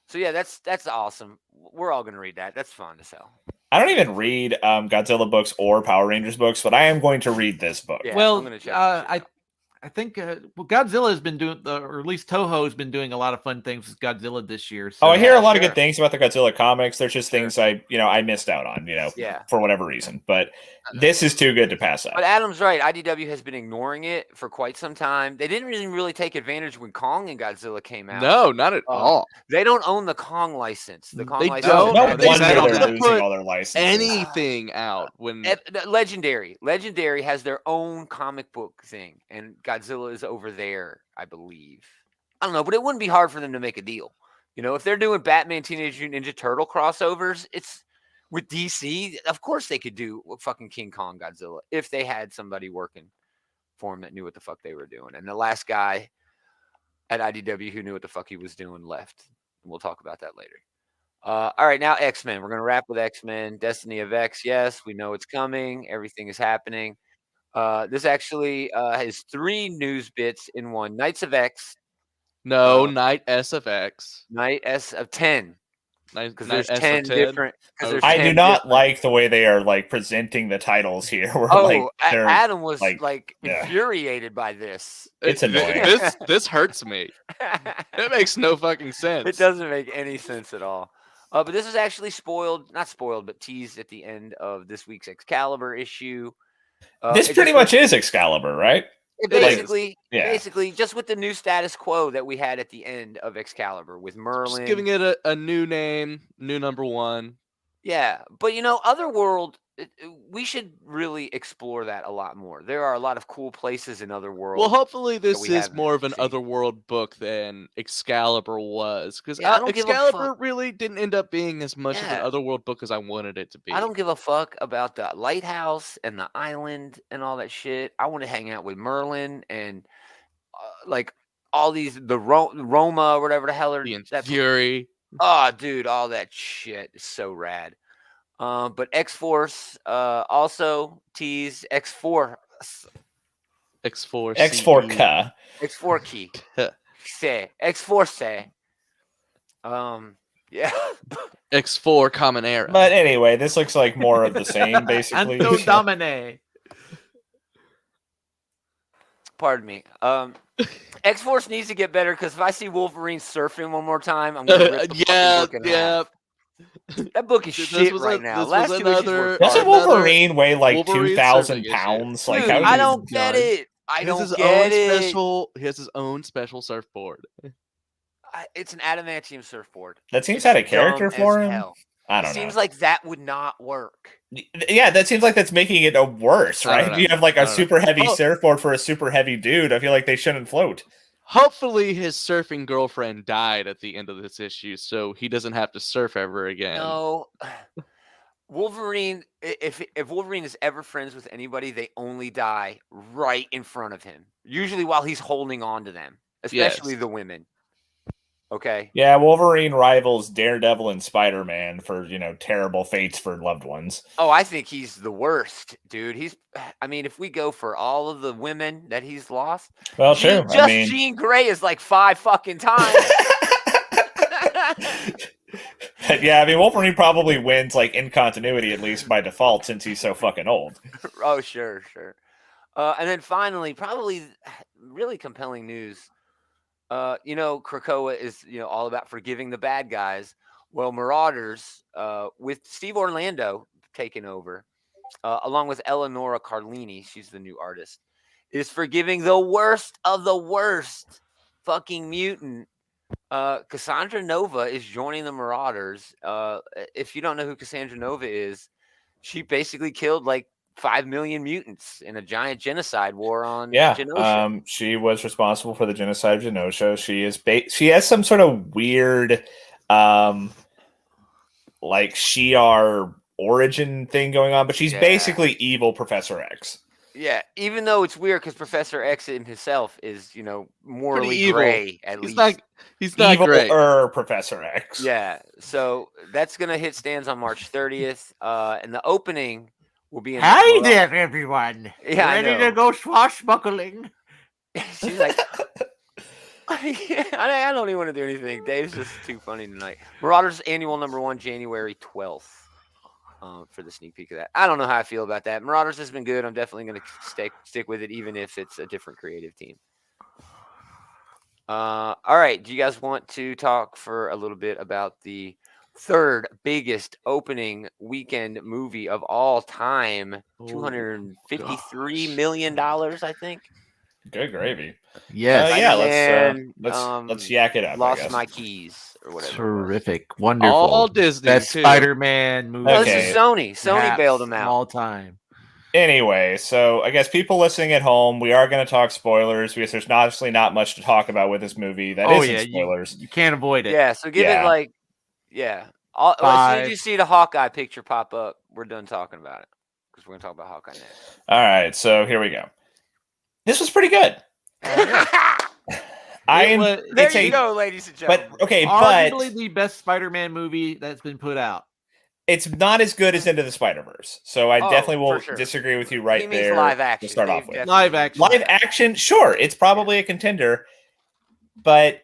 So yeah, that's awesome. We're all gonna read that. That's fun to sell. I don't even read Godzilla books or Power Rangers books, but I am going to read this book. Yeah, Well, I'm gonna check this shit out. I think Godzilla has been doing, or at least Toho has been doing a lot of fun things with Godzilla this year. So. Oh, I hear a lot of sure. good things about the Godzilla comics. There's just things I missed out on, Yeah. for whatever reason. But this is too good to pass up. But Adam's right. IDW has been ignoring it for quite some time. They didn't really take advantage when Kong and Godzilla came out. No, not at all. They don't own the Kong license. The Kong They license. don't. No No, wonder they don't they're put losing all their licenses. Anything out when Legendary has their own comic book thing, and Godzilla is over there, I believe. I don't know, but it wouldn't be hard for them to make a deal. If they're doing Batman Teenage Mutant Ninja Turtle crossovers, it's with DC. Of course they could do fucking King Kong Godzilla if they had somebody working for them that knew what the fuck they were doing. And the last guy at IDW who knew what the fuck he was doing left. We'll talk about that later. All right, now X-Men. We're going to wrap with X-Men. Destiny of X. Yes, we know it's coming. Everything is happening. This actually has 3 news bits in one. Knights of X. Night S of X. Night S of 10. Because there's 10 different. I do not like the way they are like presenting the titles here. Where, Adam was like infuriated by this. It's annoying. This hurts me. It makes no fucking sense. It doesn't make any sense at all. But this is actually not spoiled, but teased at the end of this week's Excalibur issue. This pretty much is Excalibur, right? Basically, just with the new status quo that we had at the end of Excalibur with Merlin. Just giving it a new name, new number 1. Yeah, but Otherworld, we should really explore that a lot more. There are a lot of cool places in Otherworld. Well, hopefully this is more of an Otherworld book than Excalibur was. Because Excalibur really didn't end up being as much of an Otherworld book as I wanted it to be. I don't give a fuck about the lighthouse and the island and all that shit. I want to hang out with Merlin and all these, the Roma or whatever the hell are that Fury. Oh, dude, all that shit is so rad. But X-Force also teased X4. X4. X4K. X4 key. X-Force. Yeah. X4 Common Era. But anyway, this looks like more of the same, basically. Anto Domine. Pardon me. X-Force needs to get better because if I see Wolverine surfing one more time, I'm gonna rip the fucking book in half. That book is shit right now. Doesn't Wolverine weigh like 2,000 pounds? Dude, I don't get it. I don't get it. He has his own special surfboard. It's an adamantium surfboard. That seems out of character for him. Hell. I don't know. Seems like that would not work. Yeah, that seems like that's making it worse, right? You have like a super heavy surfboard for a super heavy dude. I feel like they shouldn't float. Hopefully his surfing girlfriend died at the end of this issue, so he doesn't have to surf ever again. No. Wolverine, if Wolverine is ever friends with anybody, they only die right in front of him. Usually while he's holding on to them, especially the women. Okay. Yeah, Wolverine rivals Daredevil and Spider-Man for, terrible fates for loved ones. Oh, I think he's the worst, dude. If we go for all of the women that he's lost. Well, true. Jean Grey is like 5 fucking times. Yeah, Wolverine probably wins like in continuity, at least by default, since he's so fucking old. Oh, sure. And then finally, probably really compelling news. Krakoa is, all about forgiving the bad guys. Well, Marauders, with Steve Orlando taking over, along with Eleonora Carlini, she's the new artist, is forgiving the worst of the worst fucking mutant. Cassandra Nova is joining the Marauders. If you don't know who Cassandra Nova is, she basically killed like 5 million mutants in a giant genocide war on Genosha. She was responsible for the genocide of Genosha. She has some sort of weird like Shi'ar origin thing going on, but she's basically evil Professor X. Yeah, even though it's weird because Professor X himself is, morally gray, at least. He's not great. Professor X. Yeah, so that's going to hit stands on March 30th. And the opening will be in Hi there, everyone. Yeah, ready to go swashbuckling? She's like, I don't even want to do anything. Dave's just too funny tonight. Marauders annual number 1, January 12th. For the sneak peek of that. I don't know how I feel about that. Marauders has been good. I'm definitely going to stick with it, even if it's a different creative team. All right. Do you guys want to talk for a little bit about the third biggest opening weekend movie of all time? $253 million, I think. Good gravy. Yes. Let's yak it up. Lost My Keys or whatever. Terrific. Wonderful. All Disney. Best Spider-Man movie. No, this is Sony. Sony bailed them out. All time. Anyway, so I guess people listening at home, we are going to talk spoilers because there's obviously not much to talk about with this movie. That isn't spoilers. You can't avoid it. Yeah, so give it as soon as you see the Hawkeye picture pop up, we're done talking about it because we're going to talk about Hawkeye next. All right, so here we go. This was pretty good. There you go, ladies and gentlemen. Arguably the best Spider-Man movie that's been put out. It's not as good as Into the Spider-Verse, so I definitely will disagree with you right there. Live action. To start off with Live action. Live action, sure, it's probably a contender, but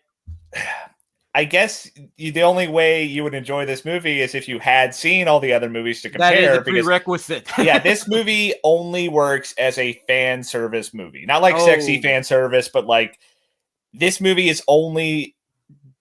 I guess the only way you would enjoy this movie is if you had seen all the other movies to That is compare. a prerequisite. Yeah, this movie only works as a fan service movie. Not like sexy fan service, but like this movie is only.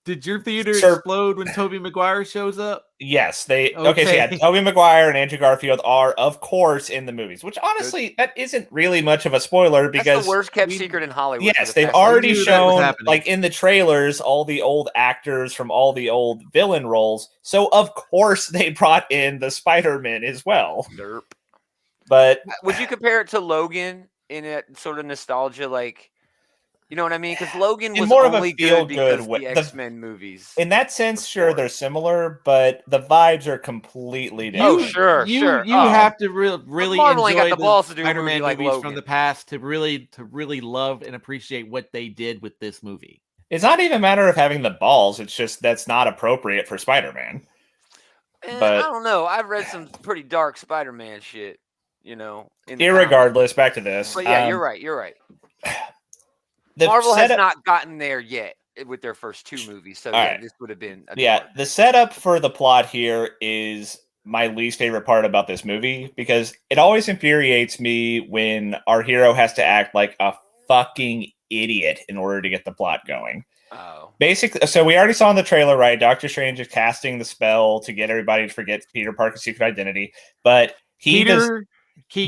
Did your theater explode when Tobey Maguire shows up? Yes, they. Okay, so yeah, Tobey Maguire and Andrew Garfield are, of course, in the movies. Which honestly, that isn't really much of a spoiler because that's the worst kept secret in Hollywood. Yes, they've already shown, like in the trailers, all the old actors from all the old villain roles. So of course they brought in the Spider-Man as well. Derp. But would you compare it to Logan in that sort of nostalgia, like? You know what I mean? Because Logan was more only of a feel good good because the X-Men movies. In that sense, sure, they're similar, but the vibes are completely different. Sure. You have to really Marvel enjoy ain't got the balls to do Spider-Man like movies Logan from the past to really love and appreciate what they did with this movie. It's not even a matter of having the balls. It's just that's not appropriate for Spider-Man. But I don't know. I've read some pretty dark Spider-Man shit. You know. Irregardless, back to this. But yeah, you're right. You're right. Marvel has not gotten there yet with their first two movies, so this would have been the setup for the plot here is my least favorite part about this movie because it always infuriates me when our hero has to act like a fucking idiot in order to get the plot going. Basically, so we already saw in the trailer, right? Doctor Strange is casting the spell to get everybody to forget Peter Parker's secret identity, but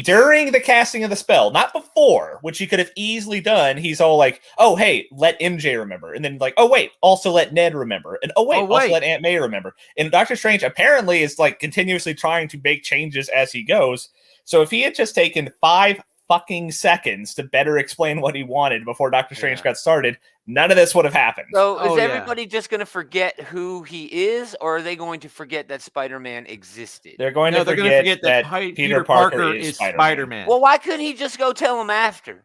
during the casting of the spell, not before, which he could have easily done. He's all like, "Oh, hey, let MJ remember," and then like, "Oh wait, also let Ned remember," and also let Aunt May remember. And Doctor Strange apparently is like continuously trying to make changes as he goes. So if he had just taken 5 fucking seconds to better explain what he wanted before Doctor Strange got started, none of this would have happened. So is everybody just going to forget who he is, or are they going to forget that Spider-Man existed? They're going to forget that Peter Parker is Spider-Man. Well, why couldn't he just go tell him after?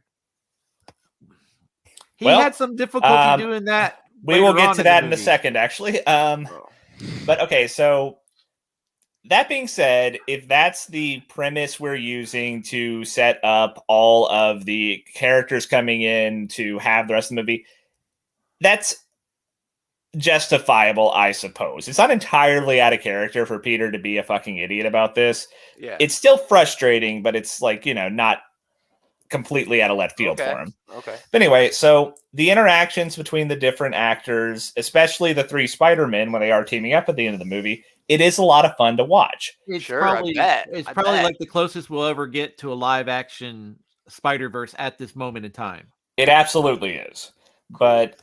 He had some difficulty doing that. We will get to that in a second, actually. But okay, so that being said, if that's the premise we're using to set up all of the characters coming in to have the rest of the movie, that's justifiable, I suppose. It's not entirely out of character for Peter to be a fucking idiot about this. Yeah. It's still frustrating, but it's like, not completely out of left field for him. Okay. But anyway, so the interactions between the different actors, especially the 3 Spider-Men when they are teaming up at the end of the movie, it is a lot of fun to watch. It's probably like the closest we'll ever get to a live action Spider-Verse at this moment in time. It absolutely is. But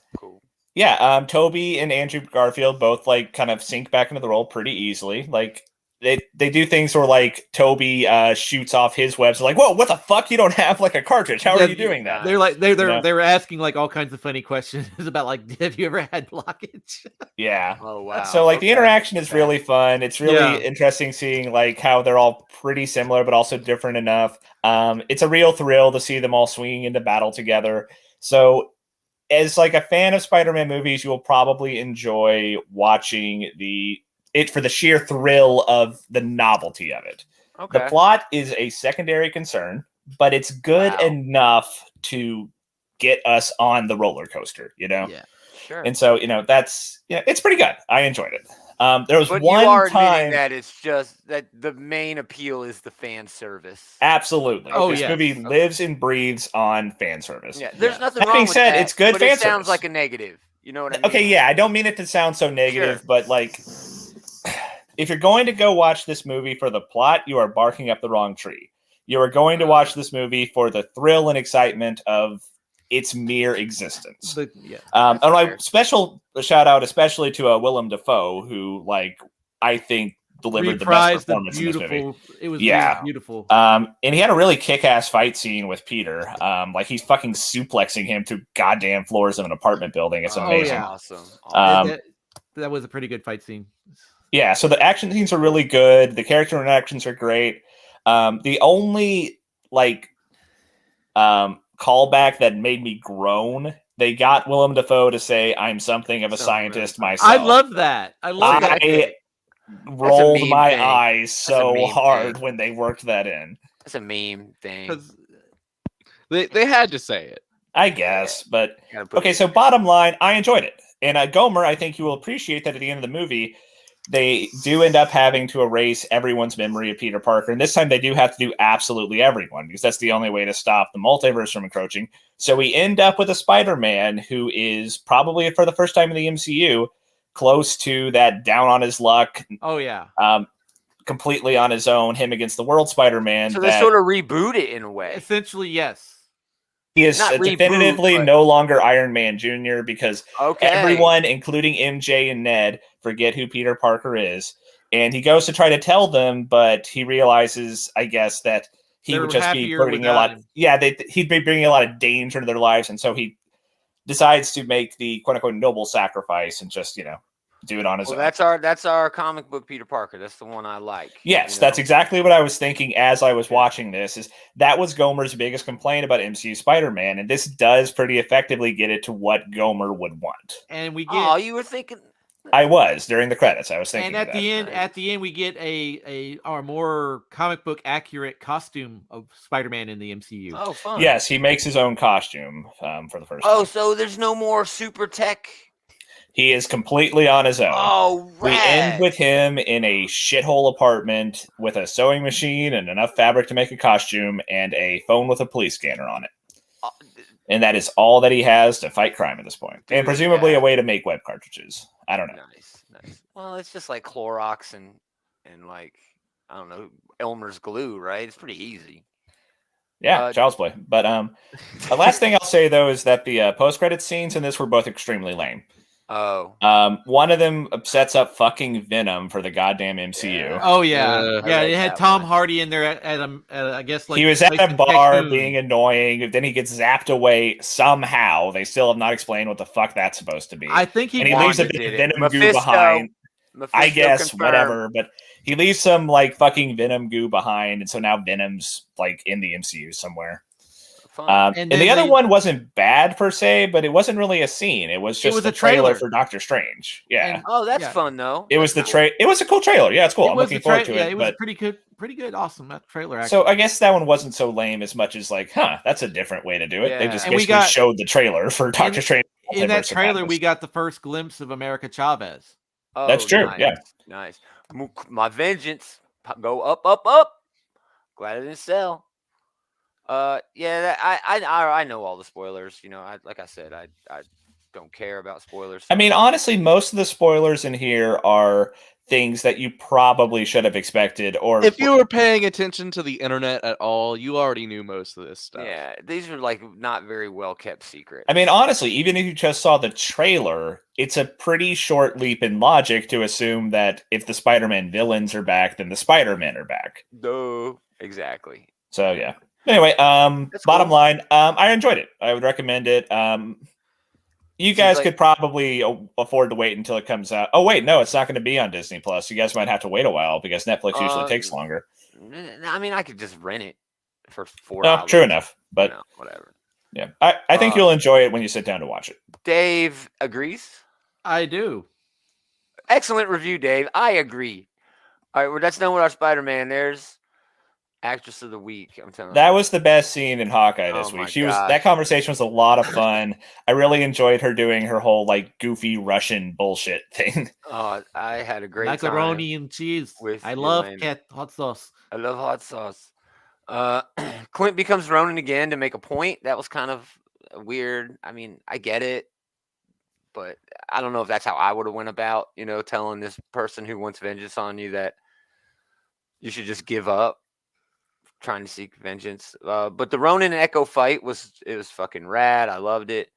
yeah, Tobey and Andrew Garfield both like kind of sink back into the role pretty easily. Like they do things where like Tobey shoots off his webs. They're like, whoa, what the fuck? You don't have like a cartridge. How are you doing that? They're like they were asking like all kinds of funny questions about like, have you ever had blockage? Yeah. Oh wow. So like the interaction is really fun. It's really interesting seeing like how they're all pretty similar but also different enough. It's a real thrill to see them all swinging into battle together. So as like a fan of Spider-Man movies, you will probably enjoy watching it for the sheer thrill of the novelty of it. Okay. The plot is a secondary concern, but it's good enough to get us on the roller coaster, Yeah, sure. And so, that's it's pretty good. I enjoyed it. There was but one you are time admitting that it's just that the main appeal is the fan service. Absolutely. This movie lives and breathes on fan service. Yeah, there's nothing wrong with that. It's good but fan it sounds service. Like a negative. You know what I mean? Okay, yeah, I don't mean it to sound so negative, but like, if you're going to go watch this movie for the plot, you are barking up the wrong tree. You are going to watch this movie for the thrill and excitement of its mere existence. Special shout out, especially to Willem Dafoe, who I think delivered the best performance in this movie. It was really beautiful. And he had a really kick-ass fight scene with Peter. He's fucking suplexing him through goddamn floors of an apartment building. It's amazing. Awesome. That was a pretty good fight scene. Yeah, so the action scenes are really good. The character interactions are great. The only callback that made me groan, they got Willem Dafoe to say, "I'm something of a scientist myself." I love that. I rolled my eyes so hard when they worked that in. That's a meme thing. They had to say it. I guess, but okay, so bottom line, I enjoyed it. And Gomer, I think you will appreciate that at the end of the movie, they do end up having to erase everyone's memory of Peter Parker. And this time they do have to do absolutely everyone, because that's the only way to stop the multiverse from encroaching. So we end up with a Spider-Man who is probably, for the first time in the MCU, close to that down on his luck. Oh, yeah. Completely on his own, him against the world Spider-Man. So they sort of reboot it in a way. Essentially, yes. He is definitively no longer Iron Man Jr. because everyone, including MJ and Ned, forget who Peter Parker is. And he goes to try to tell them, but he realizes, I guess, that he would just be bringing a lot. He'd be bringing a lot of danger to their lives. And so he decides to make the quote unquote noble sacrifice and just, do it on his own. That's our comic book Peter Parker. That's the one I like. Yes, that's exactly what I was thinking as I was watching this. Is that was Gomer's biggest complaint about MCU Spider-Man, and this does pretty effectively get it to what Gomer would want. And we get. Oh, you were thinking. I was during the credits. I was thinking. And at the end, we get a more comic book accurate costume of Spider-Man in the MCU. Oh, fun. Yes, he makes his own costume for the first. Oh, time. So there's no more super tech. He is completely on his own. Oh, rad. We end with him in a shithole apartment with a sewing machine and enough fabric to make a costume and a phone with a police scanner on it. And that is all that he has to fight crime at this point. And presumably a way to make web cartridges. I don't know. Nice. Well, it's just like Clorox and like, I don't know, Elmer's glue, right? It's pretty easy. Yeah, child's play. But the last thing I'll say, though, is that the post-credit scenes in this were both extremely lame. Oh. One of them sets up fucking Venom for the goddamn MCU. Yeah. Oh yeah, it had Tom Hardy in there at I guess like he was at a bar being annoying. Then he gets zapped away somehow. They still have not explained what the fuck that's supposed to be. I think he leaves a bit of Venom goo behind. I guess confirmed. Whatever, but he leaves some like fucking Venom goo behind, and so now Venom's like in the MCU somewhere. And the other one wasn't bad per se, but it wasn't really a scene. It was just a trailer for Doctor Strange. Yeah. And, that's fun though. It was It was a cool trailer. Yeah, it's cool. I'm looking forward to it. Yeah, it was pretty good, awesome that trailer. Actually. So I guess that one wasn't so lame as much as like, that's a different way to do it. Yeah. They just basically showed the trailer for Doctor Strange. In that trailer, we got the first glimpse of America Chavez. Oh, that's true. Nice, yeah, nice. My vengeance go up, up, up. Glad it didn't sell. I know all the spoilers. Like I said, I don't care about spoilers. I mean, honestly, most of the spoilers in here are things that you probably should have expected. Or if you were paying attention to the internet at all, you already knew most of this stuff. Yeah, these are like not very well kept secrets. I mean, honestly, even if you just saw the trailer, it's a pretty short leap in logic to assume that if the Spider-Man villains are back, then the Spider-Men are back. No, exactly. So yeah. Anyway, bottom line, I enjoyed it. I would recommend it. You guys could probably afford to wait until it comes out. Oh wait, no, it's not going to be on Disney Plus. You guys might have to wait a while because Netflix usually takes longer. I mean, I could just rent it for $4. No, true enough, but whatever. Yeah, I think you'll enjoy it when you sit down to watch it. Dave agrees. I do. Excellent review, Dave. I agree. All right, well, that's done with our Spider-Man. There's Actress of the Week. I'm telling you. That was the best scene in Hawkeye this week. That conversation was a lot of fun. I really enjoyed her doing her whole like goofy Russian bullshit thing. Oh, I had a great macaroni and cheese. I love hot sauce. I love hot sauce. Clint becomes Ronin again to make a point. That was kind of weird. I mean, I get it, but I don't know if that's how I would have went about, telling this person who wants vengeance on you that you should just give up trying to seek vengeance. But the Ronin and Echo fight was fucking rad. I loved it.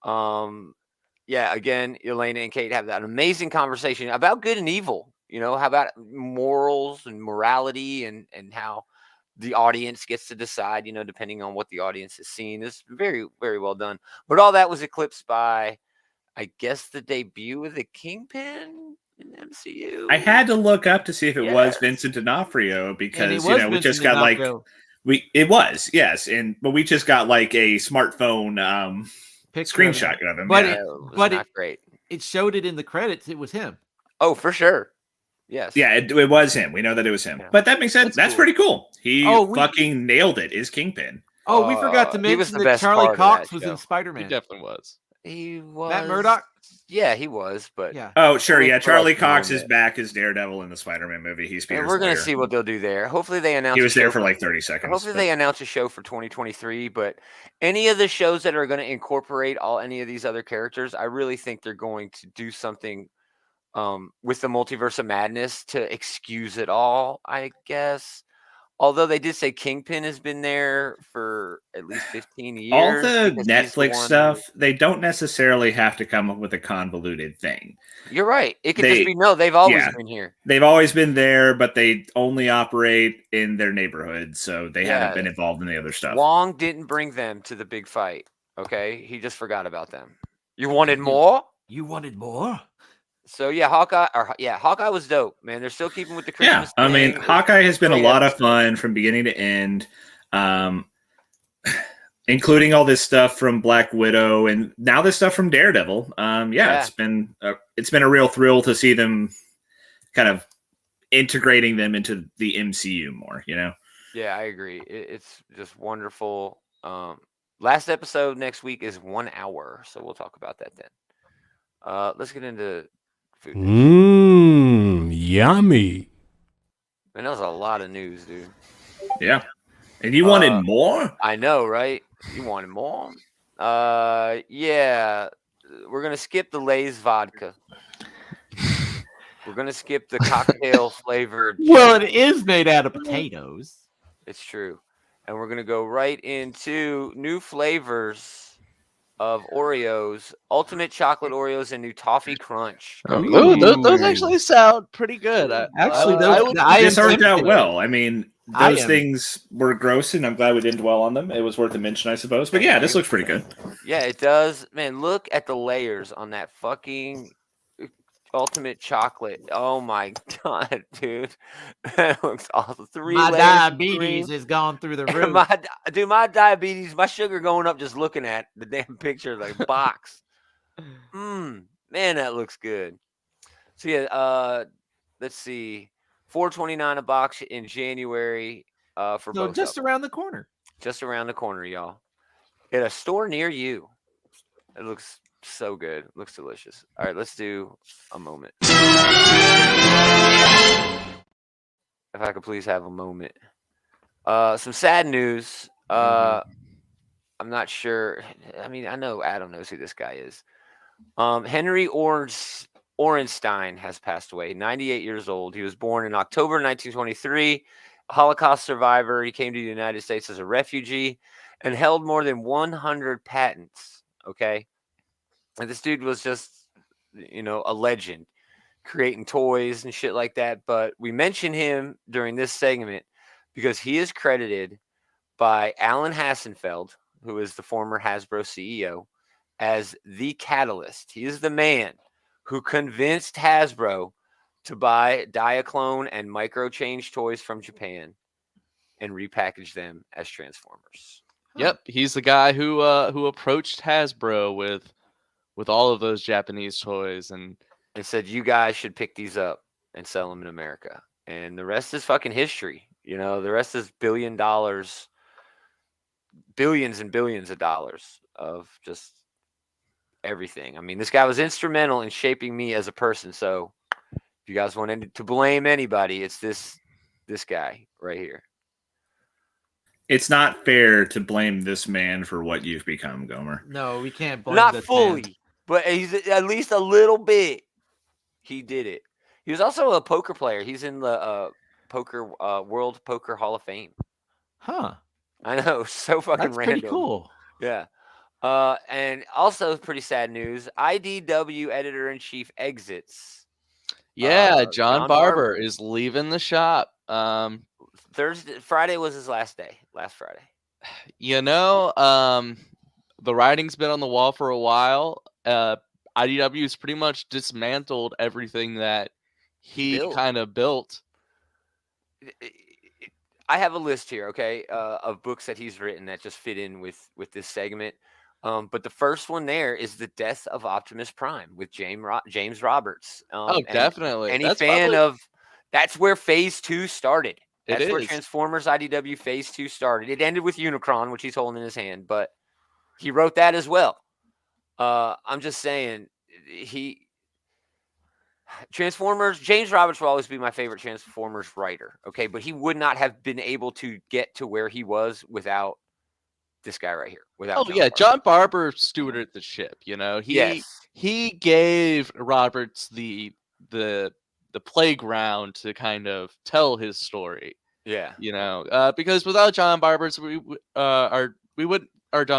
Again, Elena and Kate have that amazing conversation about good and evil. How about morals and morality and how the audience gets to decide, depending on what the audience has seen. It's very, very well done. But all that was eclipsed by, I guess, the debut of the Kingpin in MCU. I had to look up to see if it was Vincent D'Onofrio because we just got it was but we just got like a smartphone screenshot of him. But it great. It showed it in the credits. It was him. Oh, for sure. Yes. Yeah, it was him. We know that it was him. Yeah. But that makes sense. That's pretty cool. He fucking nailed it. Is Kingpin. Oh, we forgot to mention that Charlie Cox was in Spider-Man. He definitely was. He was Matt Murdock. Yeah, he was, but Yeah. Oh, sure, only yeah. for, like, Charlie a Cox little is bit. back as Daredevil in the Spider-Man movie. He's And Peter's we're gonna lawyer. see what they'll do there. Hopefully they announce. He was a there show for like 30 seconds. Hopefully but- they announce a show for 2023. But any of the shows that are going to incorporate any of these other characters, I really think they're going to do something with the Multiverse of Madness to excuse it all, I guess. Although they did say Kingpin has been there for at least 15 years. All the because he's the Netflix one stuff, they don't necessarily have to come up with a convoluted thing. You're right. It could just be, no, they've always been here. They've always been there, but they only operate in their neighborhood, so they haven't been involved in the other stuff. Wong didn't bring them to the big fight, okay? He just forgot about them. You wanted more? You wanted more? So yeah, Hawkeye was dope, man. They're still keeping with the Christmas I mean, thing. Hawkeye has been a Great lot of episode. fun from beginning to end, including all this stuff from Black Widow and now this stuff from Daredevil. It's been a real thrill to see them kind of integrating them into the MCU more. Yeah, I agree. It's just wonderful. Last episode next week is 1 hour, so we'll talk about that then. Let's get into food. Yummy. Man, that was a lot of news, dude. Yeah. And you wanted more? I know, right? You wanted more? Yeah. We're going to skip the Lay's vodka. We're going to skip the cocktail flavored. Well, it is made out of potatoes. It's true. And we're going to go right into new flavors of Oreos, Ultimate Chocolate Oreos and new Toffee Crunch. Ooh, those actually sound pretty good. This worked out well. I mean, those am. things were gross, and I'm glad we didn't dwell on them. It was worth a mention, I suppose. But yeah, this looks pretty good. Yeah, it does. Man, look at the layers on that fucking Ultimate Chocolate. Oh my god, dude. That looks awesome. My diabetes has gone through the roof. my diabetes, my sugar going up just looking at the damn picture, like box. Man, that looks good. So yeah, let's see. $4.29 a box in January for So both. just around the corner. Just around the corner, y'all. At a store near you. It looks so good. Looks delicious. All right, let's do a moment. If I could please have a moment. Some sad news. I'm not sure. I mean, I know Adam knows who this guy is. Henry Orenstein has passed away, 98 years old. He was born in October 1923, a Holocaust survivor. He came to the United States as a refugee and held more than 100 patents. Okay. And this dude was just, a legend, creating toys and shit like that. But we mention him during this segment because he is credited by Alan Hassenfeld, who is the former Hasbro CEO, as the catalyst. He is the man who convinced Hasbro to buy Diaclone and Microchange toys from Japan and repackage them as Transformers. Yep, he's the guy who approached Hasbro with all of those Japanese toys and said, you guys should pick these up and sell them in America. And the rest is fucking history. The rest is billions and billions of dollars of just everything. I mean, this guy was instrumental in shaping me as a person. So if you guys want to blame anybody, it's this guy right here. It's not fair to blame this man for what you've become, Gomer. No, we can't blame Not this fully, man. but he's at least a little bit. He did it. He was also a poker player. He's in the World Poker Hall of Fame. Huh. I know, so fucking That's random. pretty cool. Yeah. And also pretty sad news. IDW editor-in-chief exits. John Barber is leaving the shop. Friday was his last day. Last Friday. The writing's been on the wall for a while. IDW has pretty much dismantled everything that he kind of built. I have a list here, okay, of books that he's written that just fit in with this segment. But the first one there is The Death of Optimus Prime with James Roberts. Definitely. Any fan of that's where Phase 2 started. That's where is. Transformers IDW Phase 2 started. It ended with Unicron, which he's holding in his hand, but he wrote that as well. I'm just saying, Transformers, James Roberts will always be my favorite Transformers writer, okay? But he would not have been able to get to where he was without this guy right here, without John Barber. John Barber stewarded the ship, he gave Roberts the playground to kind of tell his story. Yeah. Because without John Barber, John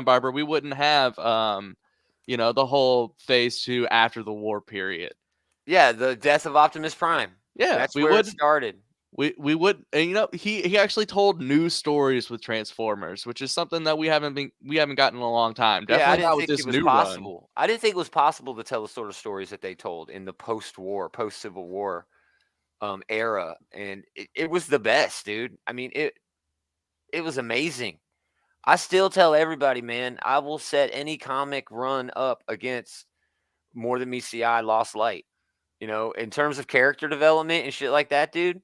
Barber, we wouldn't have the whole Phase 2 after the war period. Yeah, the death of Optimus Prime. Yeah, that's where it started. We would, and he actually told new stories with Transformers, which is something that we haven't gotten in a long time. Definitely not with this new possible. run. I didn't think it was possible to tell the sort of stories that they told in the post-Civil War era, and it was the best, dude. I mean, it was amazing. I still tell everybody, man, I will set any comic run up against More Than Meets the Eye, Lost Light. In terms of character development and shit like that, dude.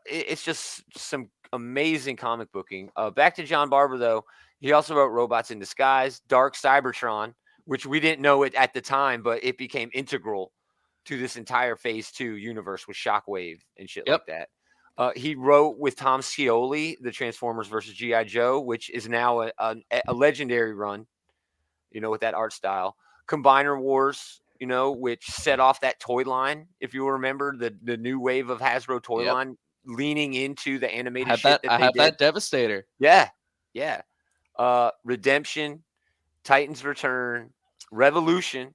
It's just some amazing comic booking. Back to John Barber, though. He also wrote Robots in Disguise, Dark Cybertron, which we didn't know it at the time, but it became integral to this entire Phase 2 universe with Shockwave and shit like that. He wrote with Tom Scioli, the Transformers versus G.I. Joe, which is now a legendary run, with that art style. Combiner Wars, which set off that toy line. If you remember the new wave of Hasbro toy line leaning into the animated shit that I they have did. that Devastator. Yeah. Redemption, Titans Return, Revolution,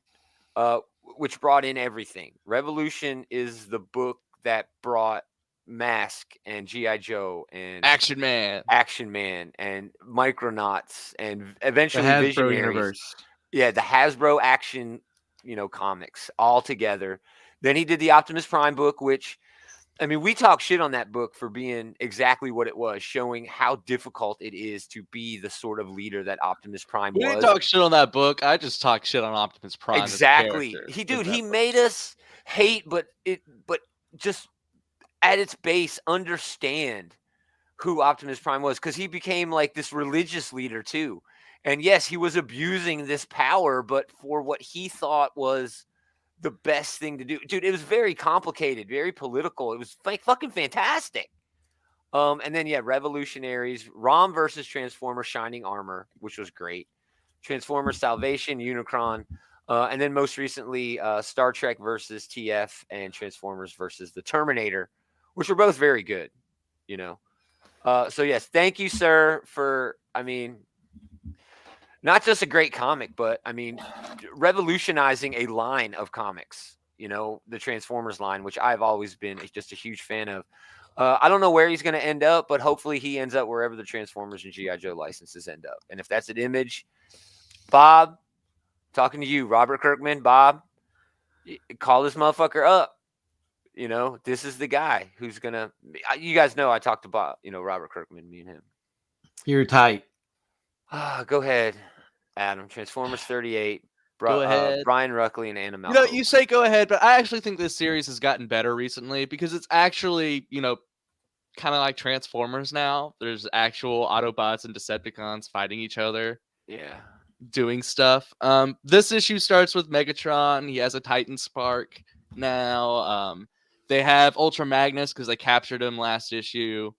which brought in everything. Revolution is the book that brought Mask and G.I. Joe and Action Man and Micronauts and eventually the Hasbro Visionaries. universe. Yeah, the Hasbro action, comics all together. Then he did the Optimus Prime book, which, I mean, we talk shit on that book for being exactly what it was, showing how difficult it is to be the sort of leader that Optimus Prime was. We didn't talk shit on that book. I just talk shit on Optimus Prime. Exactly. He made us hate, but just at its base, understand who Optimus Prime was, because he became like this religious leader too. And yes, he was abusing this power, but for what he thought was the best thing to do. Dude, it was very complicated, very political. It was like fucking fantastic. And then, Revolutionaries, Rom versus Transformers Shining Armor, which was great. Transformers Salvation, Unicron. And then most recently, Star Trek versus TF and Transformers versus the Terminator, which were both very good, So, yes, thank you, sir, for, not just a great comic, but, revolutionizing a line of comics, the Transformers line, which I've always been just a huge fan of. I don't know where he's going to end up, but hopefully he ends up wherever the Transformers and G.I. Joe licenses end up. And if that's an Image, Bob, talking to you, Robert Kirkman, Bob, call this motherfucker up. This is the guy who's going to, you guys know I talked about, Robert Kirkman, me and him. You're tight. Go ahead, Adam. Transformers 38. Go ahead. Brian Ruckley and Anna Malko. You say go ahead, but I actually think this series has gotten better recently because it's actually, kind of like Transformers now. There's actual Autobots and Decepticons fighting each other. Yeah. Doing stuff. This issue starts with Megatron. He has a Titan Spark now. They have Ultra Magnus because they captured him last issue.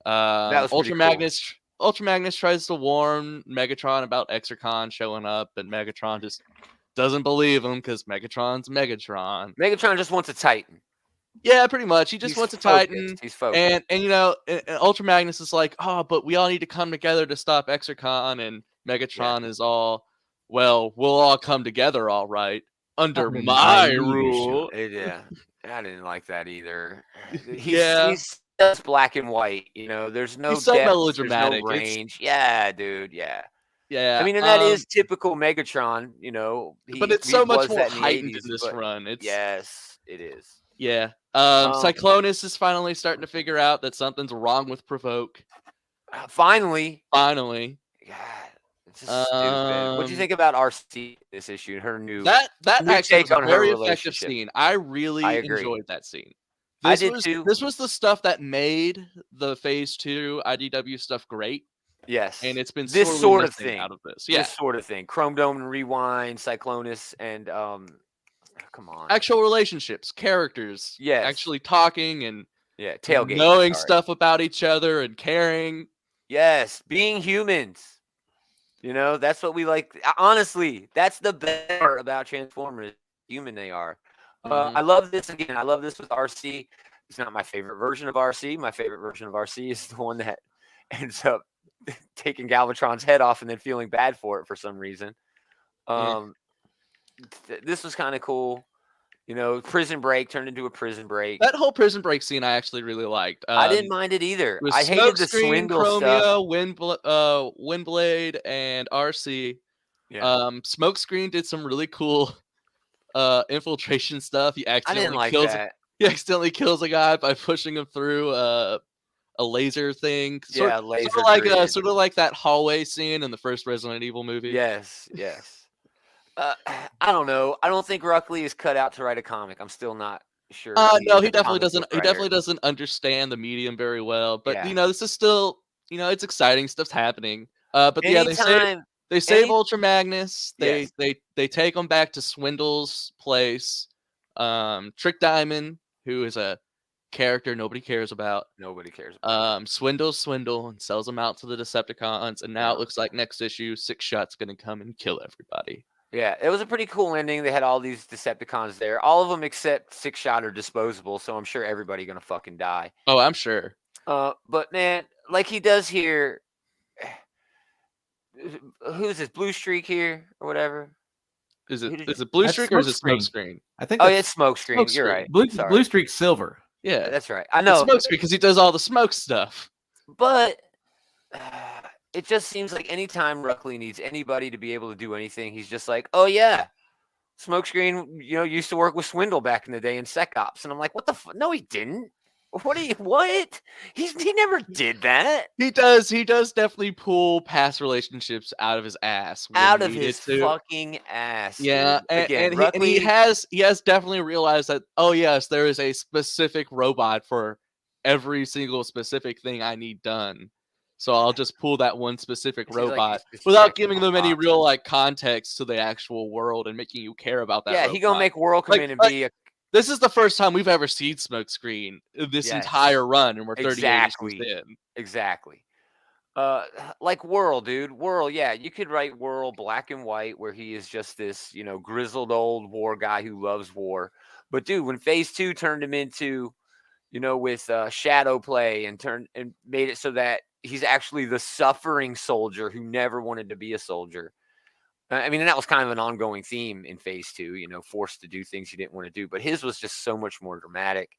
That was Ultra Magnus. Cool. Ultra Magnus tries to warn Megatron about Exarchon showing up, and Megatron just doesn't believe him because Megatron's Megatron. Megatron just wants a Titan. Yeah, pretty much. He just wants a Titan. He's focused. And Ultra Magnus is like, oh, but we all need to come together to stop Exarchon, and Megatron is all, well, we'll all come together, all right, under my rule. Yeah, I didn't like that either. He's just black and white, there's no so depth, melodramatic. There's no range. Yeah, dude, yeah. Yeah. I mean, and that is typical Megatron, but it's so much more heightened in this run. Yes, it is. Yeah. Cyclonus is finally starting to figure out that something's wrong with Provoke. Finally. God, it's just stupid. What do you think about RC this issue? Her new that actually take on a very her effective scene. I really enjoyed that scene. I did too. This was the stuff that made the Phase 2 IDW stuff great. Yes. And it's been this sorely sort of missing thing out of this. Yeah. This sort of thing. Chrome Dome and Rewind, Cyclonus, and come on. Actual relationships, characters, Yes. actually talking and tailgate. knowing stuff about each other and caring. Yes, being humans. You know, that's what we like. Honestly, that's the best part about Transformers. Human they are. I love this again. I love this with RC. It's not my favorite version of RC. My favorite version of RC is the one that ends up taking Galvatron's head off and then feeling bad for it for some reason. This was kind of cool. You know, Prison Break turned into a Prison Break. That whole Prison Break scene I actually really liked. I didn't mind it either. I hated the swindle Chromia, stuff. Windblade, and RC. Yeah. Smokescreen did some really cool infiltration stuff. He accidentally He accidentally kills a guy by pushing him through a laser thing. Laser. Sort of like that hallway scene in the first Resident Evil movie. Yes. I don't know. I don't think Ruckley is cut out to write a comic. I'm still not sure. No, he definitely doesn't. He definitely doesn't understand the medium very well. But this is still, it's exciting. Stuff's happening. But they save Ultra Magnus. They take him back to Swindle's place. Trick Diamond, who is a character nobody cares about. Swindle and sells them out to the Decepticons. And now it looks like next issue, Six Shot's going to come and kill everybody. Yeah, it was a pretty cool ending. They had all these Decepticons there. All of them except Six Shot are disposable, so I'm sure everybody's going to fucking die. Oh, I'm sure. But man, like he does here, who's this, Blue Streak here or whatever? Is it Blue Streak or is it Smokescreen? I think it's Smokescreen. You're right. Blue Streak's silver. Yeah, that's right. I know. Smokescreen because he does all the smoke stuff. But it just seems like anytime Ruckley needs anybody to be able to do anything, he's just like, oh yeah, Smokescreen, used to work with Swindle back in the day in Sec Ops. And I'm like, what the fuck? No, he didn't. What? He never did that. He does definitely pull past relationships out of his ass. Out of his fucking ass. Yeah. Again, and he has definitely realized that, oh yes, there is a specific robot for every single specific thing I need done. So I'll just pull that one specific robot without giving them any real context to the actual world and making you care about that. Yeah, he gonna make World come in and be a. This is the first time we've ever seen Smokescreen this entire run, and we're 38 issues in. Exactly. Like Whirl, dude. Whirl, yeah, you could write Whirl black and white, where he is just this, grizzled old war guy who loves war. But dude, when Phase 2 turned him into, with shadow play and made it so that he's actually the suffering soldier who never wanted to be a soldier. I mean, and that was kind of an ongoing theme in Phase 2, forced to do things you didn't want to do. But his was just so much more dramatic.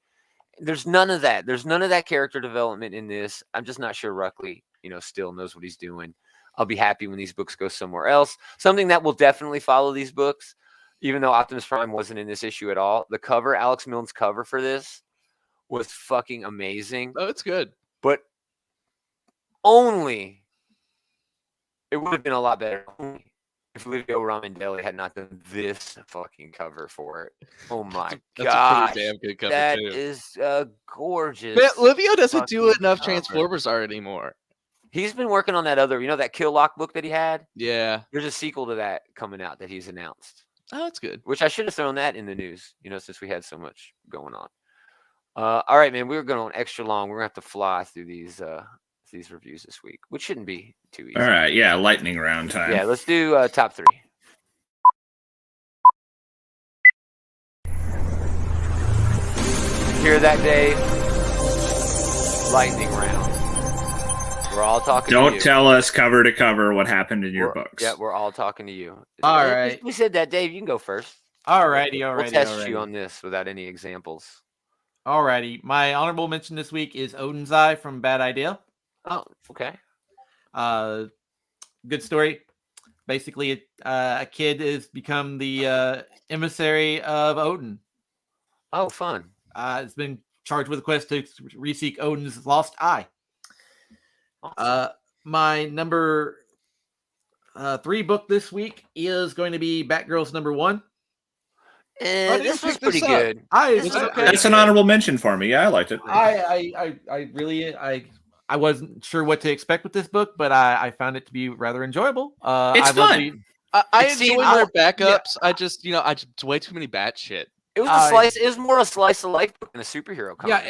There's none of that. There's none of that character development in this. I'm just not sure Ruckley, still knows what he's doing. I'll be happy when these books go somewhere else. Something that will definitely follow these books, even though Optimus Prime wasn't in this issue at all. The cover, Alex Milne's cover for this, was fucking amazing. Oh, it's good. But only it would have been a lot better if Livio Ramondelli had not done this fucking cover for it. Oh my god, a pretty damn good cover. That too. Is gorgeous. Man, Livio doesn't do enough Transformers art anymore. He's been working on that other, that Kill Lock book that he had. Yeah, there's a sequel to that coming out that he's announced. Oh, that's good. Which I should have thrown that in the news, since we had so much going on. All right, man, we were going extra long. We're gonna have to fly through these reviews this week, which shouldn't be too easy. All right, yeah, lightning round time. Yeah, let's do top 3. Hear that, Dave? Lightning round. We're all talking. Don't tell us cover to cover what happened in your books. Yeah, we're all talking to you. All right. We said that, Dave. You can go first. All righty. We'll test you on this without any examples. Alrighty. My honorable mention this week is Odin's Eye from Bad Idea. Oh, okay. Good story. Basically, a kid has become the emissary of Odin. Oh, fun. It's been charged with a quest to reseek Odin's lost eye. Awesome. My number 3 book this week is going to be Batgirl's number 1. This was pretty good. It's an honorable mention for me. Yeah, I liked it. I really I wasn't sure what to expect with this book, but I found it to be rather enjoyable. It's I love fun. I It seemed enjoy their more- backups. I just way too many bat shit. It was a slice. It was more a slice of life book than a superhero comic.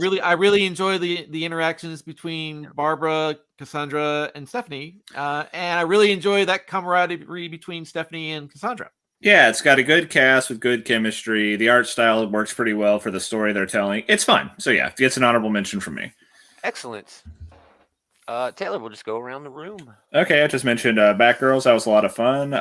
Really. I really enjoy the interactions between Barbara, Cassandra, and Stephanie, and I really enjoy that camaraderie between Stephanie and Cassandra. Yeah, it's got a good cast with good chemistry. The art style works pretty well for the story they're telling. It's fun. So yeah, it gets an honorable mention from me. Excellent. Taylor, we'll just go around the room. Okay, I just mentioned Batgirls. That was a lot of fun.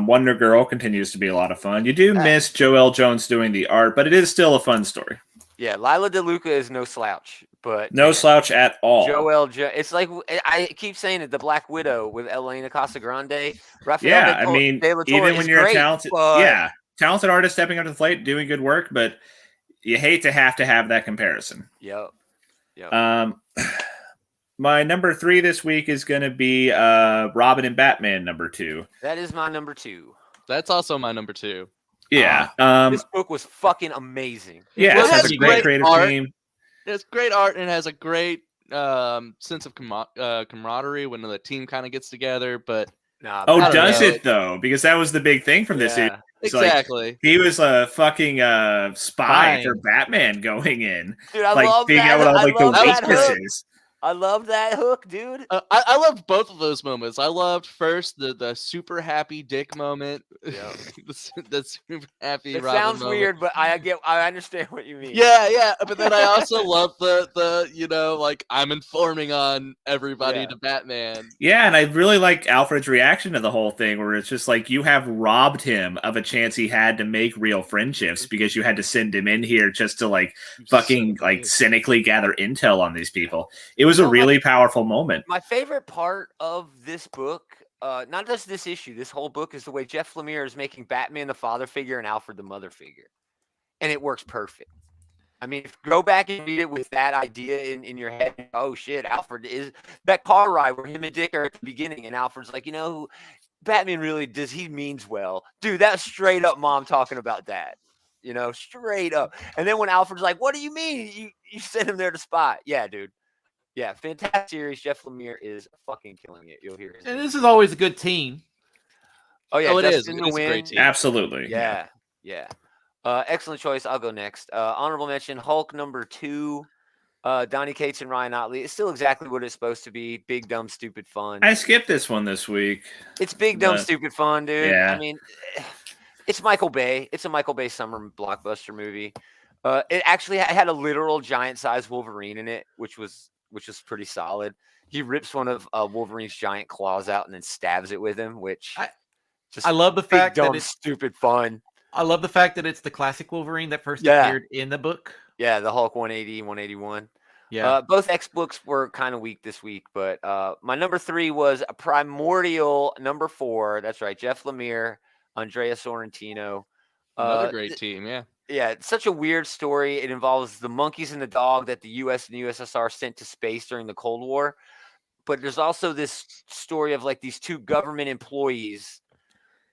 Wonder Girl continues to be a lot of fun. You do miss Joelle Jones doing the art, but it is still a fun story. Yeah, Lila DeLuca is no slouch, but no slouch at all. It's like I keep saying it, the Black Widow with Elena Casagrande. I mean, even when you're great, a talented artist stepping up to the plate, doing good work, but you hate to have that comparison. Yep. My number 3 this week is going to be Robin and Batman number 2. That is my number 2. That's also my number 2. Yeah. This book was fucking amazing. Yeah, it has a great creative team. It's great art and it has a great sense of camaraderie when the team kind of gets together. But does it though? Because that was the big thing from this. Yeah, exactly. Like, he was a fucking spy for Batman going in. Dude, I love being that. able to the weaknesses. I love that hook, dude. I loved both of those moments. I loved first the super happy Dick moment. Yeah. the super happy. It Robin sounds moment. weird, but I understand what you mean. Yeah. But then I also love the I'm informing on everybody to Batman. Yeah, and I really like Alfred's reaction to the whole thing, where it's just like you have robbed him of a chance he had to make real friendships because you had to send him in here just to fucking cynically gather intel on these people. It was a really powerful moment. My favorite part of this book, not just this issue, this whole book, is the way Jeff Lemire is making Batman the father figure and Alfred the mother figure. And it works perfect. I mean, if you go back and read it with that idea in your head, oh shit, Alfred is that car ride where him and Dick are at the beginning, and Alfred's like, Batman really does, he means well. Dude, that's straight up mom talking about that. Straight up. And then when Alfred's like, what do you mean? You sent him there to spy. Yeah, dude. Yeah, fantastic series. Jeff Lemire is fucking killing it. You'll hear it. And this is always a good team. Oh yeah, it is. It is a great team. Absolutely. Yeah. Excellent choice. I'll go next. Honorable mention: Hulk number 2. Donny Cates and Ryan Otley. It's still exactly what it's supposed to be. Big, dumb, stupid fun. I skipped this one this week. It's big, dumb, stupid fun, dude. Yeah. I mean, it's Michael Bay. It's a Michael Bay summer blockbuster movie. It actually had a literal giant-sized Wolverine in it, which was pretty solid. He rips one of Wolverine's giant claws out and then stabs it with him, which I love the fact that it's stupid fun. I love the fact that it's the classic Wolverine that first appeared in the book. Yeah, the Hulk 180, 181. Yeah. Both X books were kind of weak this week, but my number 3 was a Primordial number 4. That's right, Jeff Lemire, Andrea Sorrentino. Another great team, yeah. Yeah, it's such a weird story. It involves the monkeys and the dog that the U.S. and the USSR sent to space during the Cold War. But there's also this story of these 2 government employees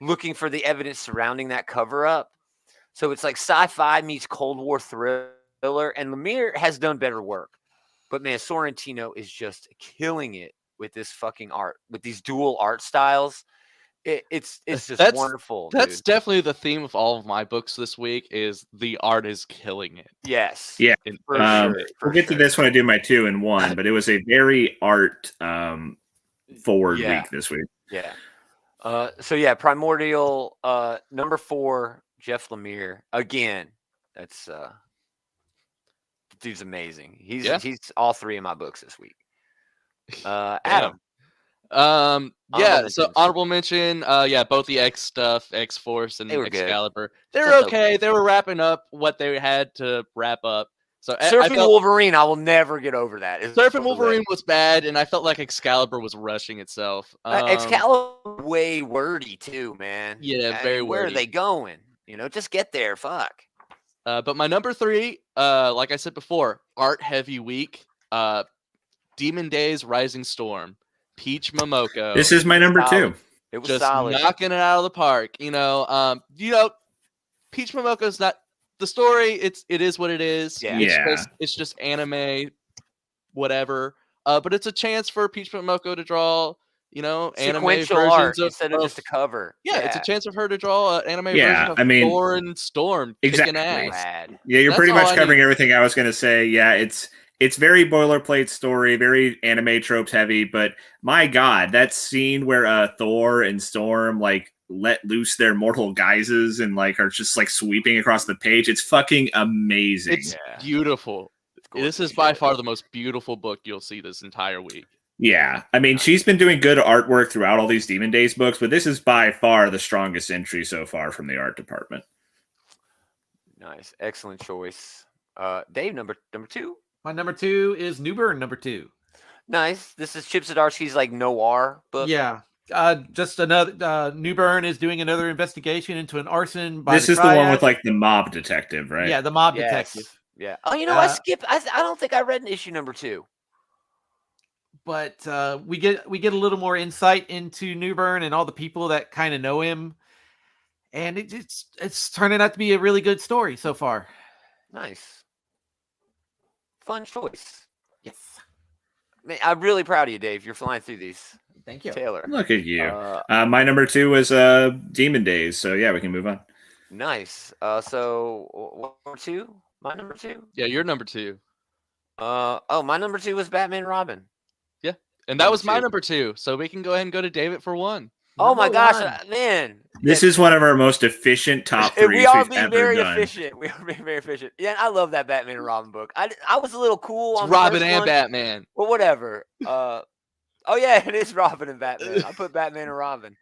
looking for the evidence surrounding that cover-up. So it's like sci-fi meets Cold War thriller. And Lemire has done better work. But man, Sorrentino is just killing it with this fucking art, with these dual art styles. It's just wonderful. That's definitely the theme of all of my books this week. Is the art is killing it. Yes. Yeah. We'll get to this when I do my 2 and 1, but it was a very art forward week this week. Yeah. Primordial number 4, Jeff Lemire again. That's dude's amazing. He's all 3 of my books this week. Adam. So honorable mention, both the X stuff, X-Force and Excalibur. They were okay. They were wrapping up what they had to wrap up. So Surfing Wolverine, I will never get over that. Surfing Wolverine was bad, and I felt like Excalibur was rushing itself. Excalibur way wordy too, man. Yeah, very wordy. Where are they going? Just get there. Fuck. But my number 3, like I said before, art heavy week. Demon Days, Rising Storm. Peach Momoko. This is my number 2. It was just solid. Knocking it out of the park. Peach Momoko's not the story. It is what it is. Yeah. It's just anime, whatever. But it's a chance for Peach Momoko to draw, anime Sequential versions art of instead of just a cover. Yeah, it's a chance of her to draw an anime Yeah, version of I mean, Thor and Storm kicking exactly. ass. Rad. Yeah, you're That's pretty all much I covering need. everything I was going to say. Yeah, it's very boilerplate story, very anime tropes heavy, but my God, that scene where Thor and Storm like let loose their mortal guises and like are just like sweeping across the page, it's fucking amazing. It's beautiful. This is by far the most beautiful book you'll see this entire week. Yeah, I mean, she's been doing good artwork throughout all these Demon Days books, but this is by far the strongest entry so far from the art department. Nice, excellent choice. Dave, number 2. My number 2 is New Burn number 2. Nice. This is Chip Zdarsky's like noir book. Yeah. Just another New Burn is doing another investigation into an arson by this is the one with like the mob detective, right? Yeah, the mob detective. Yeah. Oh, I skipped. I don't think I read issue number 2. But we get a little more insight into New Burn and all the people that kind of know him, and it's turning out to be a really good story so far. Nice, fun choice. Yes, Man, I'm really proud of you, Dave. You're flying through these. Thank you, Taylor. Look at you. My number 2 was Demon Days, so yeah, we can move on. Nice. So number 2? My number 2? Yeah, your number 2. My number 2 was Batman Robin. Yeah, and that was my number 2. So we can go ahead and go to David for 1. Oh my gosh, man! This is one of our most efficient top 3s we are we've being ever very done. efficient. We are being very efficient. Yeah, I love that Batman and Robin book. I was a little cool on Robin the first and one, Batman. Well, whatever. Oh yeah, it is Robin and Batman. I put Batman and Robin,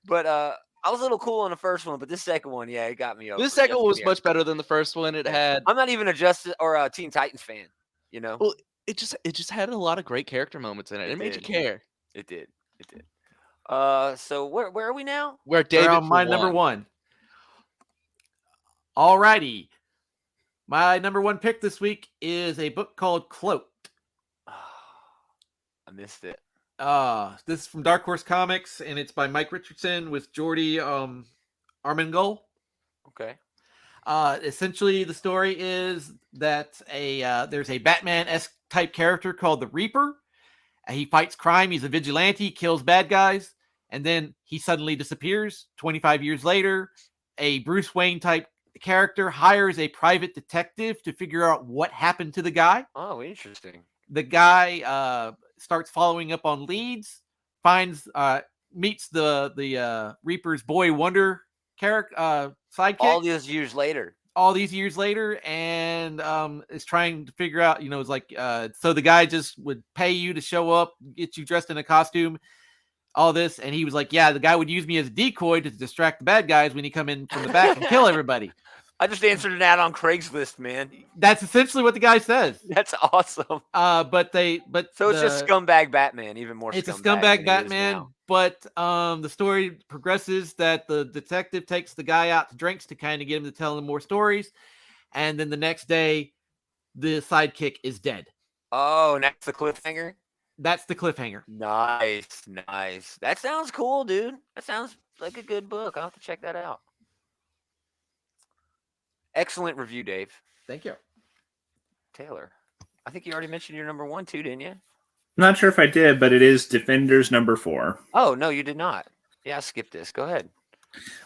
but I was a little cool on the first one, but this second one, yeah, it got me over. This second one was much better than the first one. It had. I'm not even a Justice or a Teen Titans fan. Well, it just had a lot of great character moments in it. It made you care. It did. So where are we now? We're David on my number 1. Alrighty. My number 1 pick this week is a book called Cloaked. I missed it. This is from Dark Horse Comics, and it's by Mike Richardson with Jordi Armengol. Okay. Essentially, the story is that there's a Batman-esque type character called the Reaper. He fights crime. He's a vigilante, kills bad guys, and then he suddenly disappears. 25 years later, a Bruce Wayne type character hires a private detective to figure out what happened to the guy. Oh, interesting. The guy starts following up on leads, meets the Reaper's Boy Wonder character sidekick. All these years later, and is trying to figure out, it's like, so the guy just would pay you to show up, get you dressed in a costume, all this, and he was like, yeah, the guy would use me as a decoy to distract the bad guys when he come in from the back and kill everybody. I just answered an ad on Craigslist, man. That's essentially what the guy says. That's awesome. So it's just scumbag Batman, even more. It's a scumbag Batman, but the story progresses that the detective takes the guy out to drinks to kind of get him to tell him more stories, and then the next day, the sidekick is dead. Oh, and that's the cliffhanger. That's the cliffhanger. Nice. That sounds cool, dude. That sounds like a good book. I'll have to check that out. Excellent review, Dave. Thank you. Taylor, I think you already mentioned your number 1 too, didn't you? I'm not sure if I did, but it is Defenders number 4. Oh, no, you did not. Yeah, skip this. Go ahead.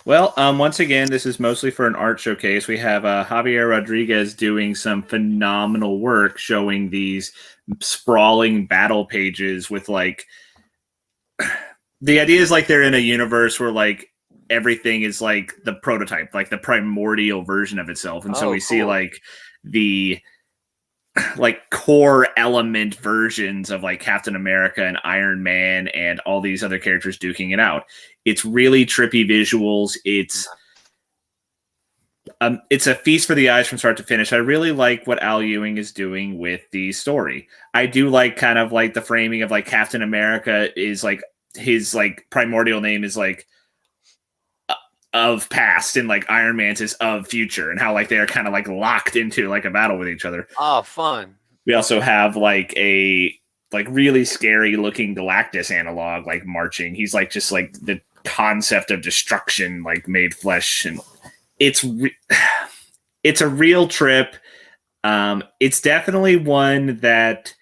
Well, once again, this is mostly for an art showcase. We have Javier Rodriguez doing some phenomenal work showing these sprawling battle pages with like the idea is like they're in a universe where like everything is like the prototype, like the primordial version of itself. And so we see like the like core element versions of like Captain America and Iron Man and all these other characters duking it out. It's really trippy visuals. It's a feast for the eyes from start to finish. I really like what Al Ewing is doing with the story. I do like kind of like the framing of like Captain America is like his like primordial name is like of past, and like Iron Man's is of future, and how like they're kind of like locked into like a battle with each other. Oh, fun. We also have like a like really scary looking Galactus analog like marching. He's like just like the concept of destruction like made flesh, and it's a real trip. It's definitely one that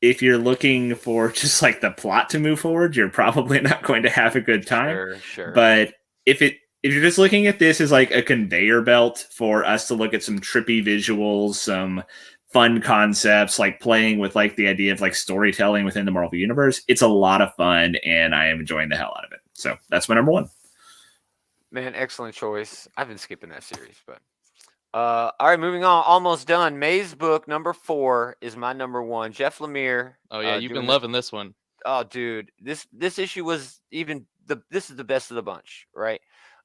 if you're looking for just like the plot to move forward, you're probably not going to have a good time. Sure. But if you're just looking at this as like a conveyor belt for us to look at some trippy visuals, some fun concepts, like playing with like the idea of like storytelling within the Marvel universe, it's a lot of fun, and I am enjoying the hell out of it. So that's my number one. Man, excellent choice. I've been skipping that series, but all right, moving on. Almost done. May's book number 4 is my number 1. Jeff Lemire. Oh yeah, you've been loving this one. Oh, dude, this issue was this is the best of the bunch, right?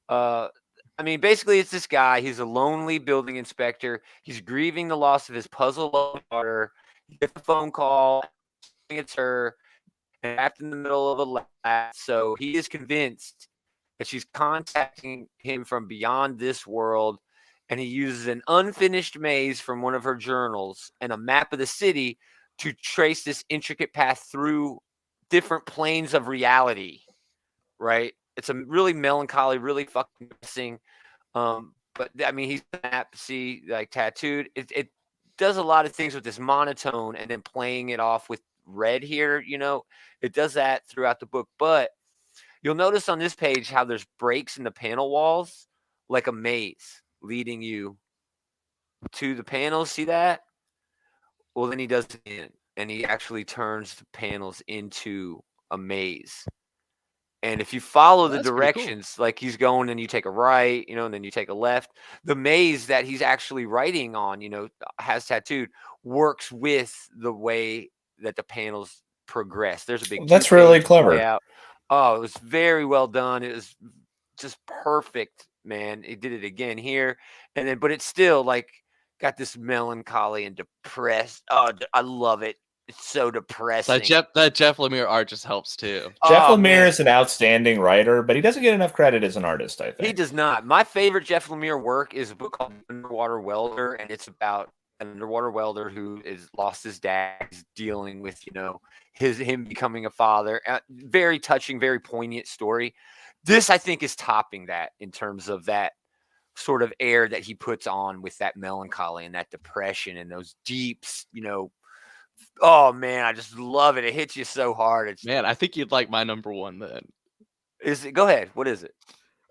I mean, basically, it's this guy. He's a lonely building inspector. He's grieving the loss of his puzzle daughter. He gets a phone call. It's her, and trapped in the middle of a lab. So he is convinced that she's contacting him from beyond this world, and he uses an unfinished maze from one of her journals and a map of the city to trace this intricate path through different planes of reality, right? It's a really melancholy, really fucking depressing. But I mean, he's map, see, like tattooed. It does a lot of things with this monotone and then playing it off with red here. It does that throughout the book, but you'll notice on this page how there's breaks in the panel walls, like a maze leading you to the panels. See that? Well, then he does it again, and he actually turns the panels into a maze. And if you follow the directions, cool. Like he's going and you take a right, and then you take a left, the maze that he's actually writing on, has tattooed, works with the way that the panels progress. There's a big. That's really clever. Layout. Oh, it was very well done. It was just perfect, man. It did it again here, and then, but it's still like got this melancholy and depressed. Oh, I love it. It's so depressing. That Jeff Lemire art just helps too. Jeff Lemire is an outstanding writer, but he doesn't get enough credit as an artist, I think. He does not. My favorite Jeff Lemire work is a book called Underwater Welder, and it's about an underwater welder who is lost his dad. He's dealing with, him becoming a father. Very touching, very poignant story. This, I think, is topping that in terms of that sort of air that he puts on with that melancholy and that depression and those deeps, Oh man, I just love it. It hits you so hard. Man, I think you'd like my number 1 then. Is it? Go ahead. What is it?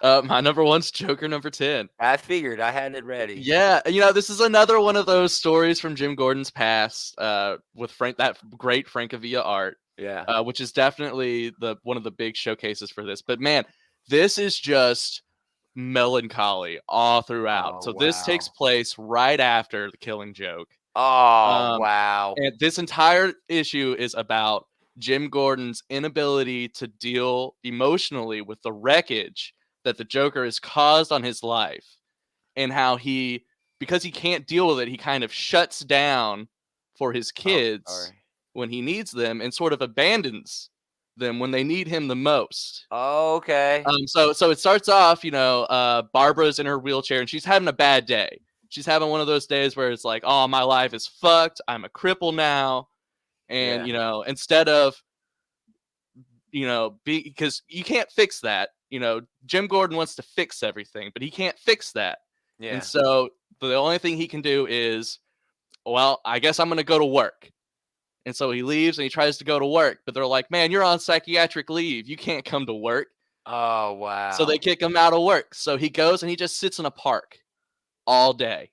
My number 1's Joker number 10. I figured I had it ready. Yeah, this is another one of those stories from Jim Gordon's past, with that great Francavilla art. Yeah, which is definitely one of the big showcases for this. But man, this is just melancholy all throughout. So this takes place right after the Killing Joke. Oh, wow. And this entire issue is about Jim Gordon's inability to deal emotionally with the wreckage that the Joker has caused on his life, and how because he can't deal with it, he kind of shuts down for his kids when he needs them and sort of abandons them when they need him the most. Okay. So it starts off, Barbara's in her wheelchair and she's having a bad day. She's having one of those days where it's like, oh, my life is fucked. I'm a cripple now. And, instead of, because you can't fix that. Jim Gordon wants to fix everything, but he can't fix that. Yeah. And so the only thing he can do is, well, I guess I'm going to go to work. And so he leaves and he tries to go to work, but they're like, man, you're on psychiatric leave. You can't come to work. Oh, wow. So they kick him out of work. So he goes and he just sits in a park all day.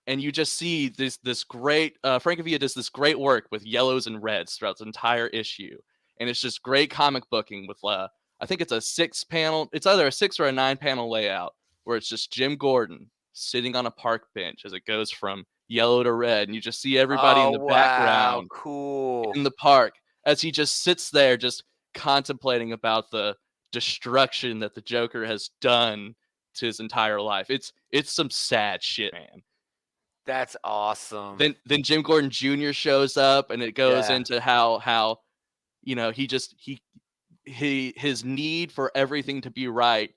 And you just see this great, Francavilla does this great work with yellows and reds throughout the entire issue. And it's just great comic booking with, I think it's a 6-panel, it's either a 6 or a 9-panel layout where it's just Jim Gordon sitting on a park bench as it goes from yellow to red. And you just see everybody in the background cool. in the park as he just sits there just contemplating about the destruction that the Joker has done to his entire life. It's some sad shit, man. That's awesome. Then Jim Gordon Jr. shows up, and it goes into how his need for everything to be right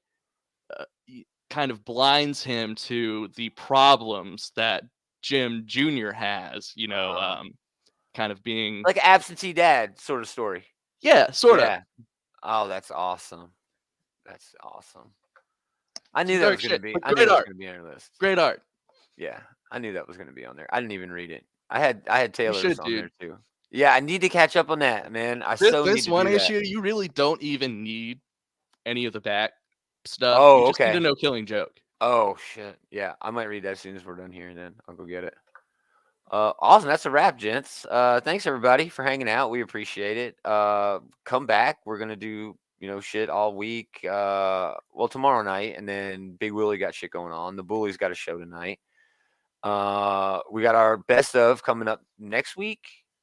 kind of blinds him to the problems that Jim Jr. has, kind of being like absentee dad sort of story. Yeah, sort of. Oh, that's awesome. That's awesome. I knew that was going to be. I knew Great that was art. going to be on your list. Great art. Yeah, I knew that was going to be on there. I didn't even read it. I had Taylor's on there too. Yeah, I need to catch up on that, man. I This, so need this to one do that. issue, you really don't even need any of the back stuff. Oh, you just need okay. a no killing joke. Oh shit. Yeah, I might read that as soon as we're done here. Then I'll go get it. Awesome. That's a wrap, gents. Thanks everybody for hanging out. We appreciate it. Come back. We're gonna do shit all week. Well, tomorrow night, and then Big Willie got shit going on. The Bully's got a show tonight. We got our best of coming up next week.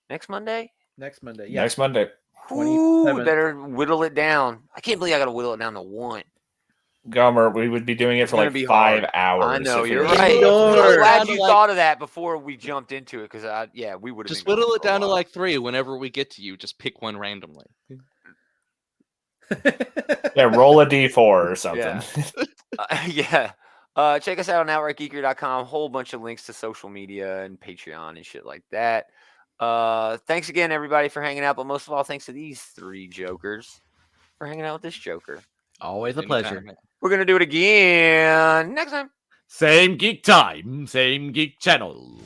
Next Monday. Next Monday. Yeah. Next Monday. Ooh, 27th. better whittle it down. I can't believe I got to whittle it down to one. Gomer, we would be doing it It's for gonna like be 5 hard. hours. I know if we you're were right. to do it. I'm glad Down you to, like- thought of that before we jumped into it, because we would have Just been going whittle it for a down to while. like 3 whenever we get to you. Just pick one randomly. Yeah, roll a d4 or something. Yeah. Check us out on outrightgeeker.com. Whole bunch of links to social media and Patreon and shit like that. Thanks again, everybody, for hanging out. But most of all, thanks to these 3 jokers for hanging out with this joker. Always a pleasure. We're going to do it again next time. Same geek time, same geek channel.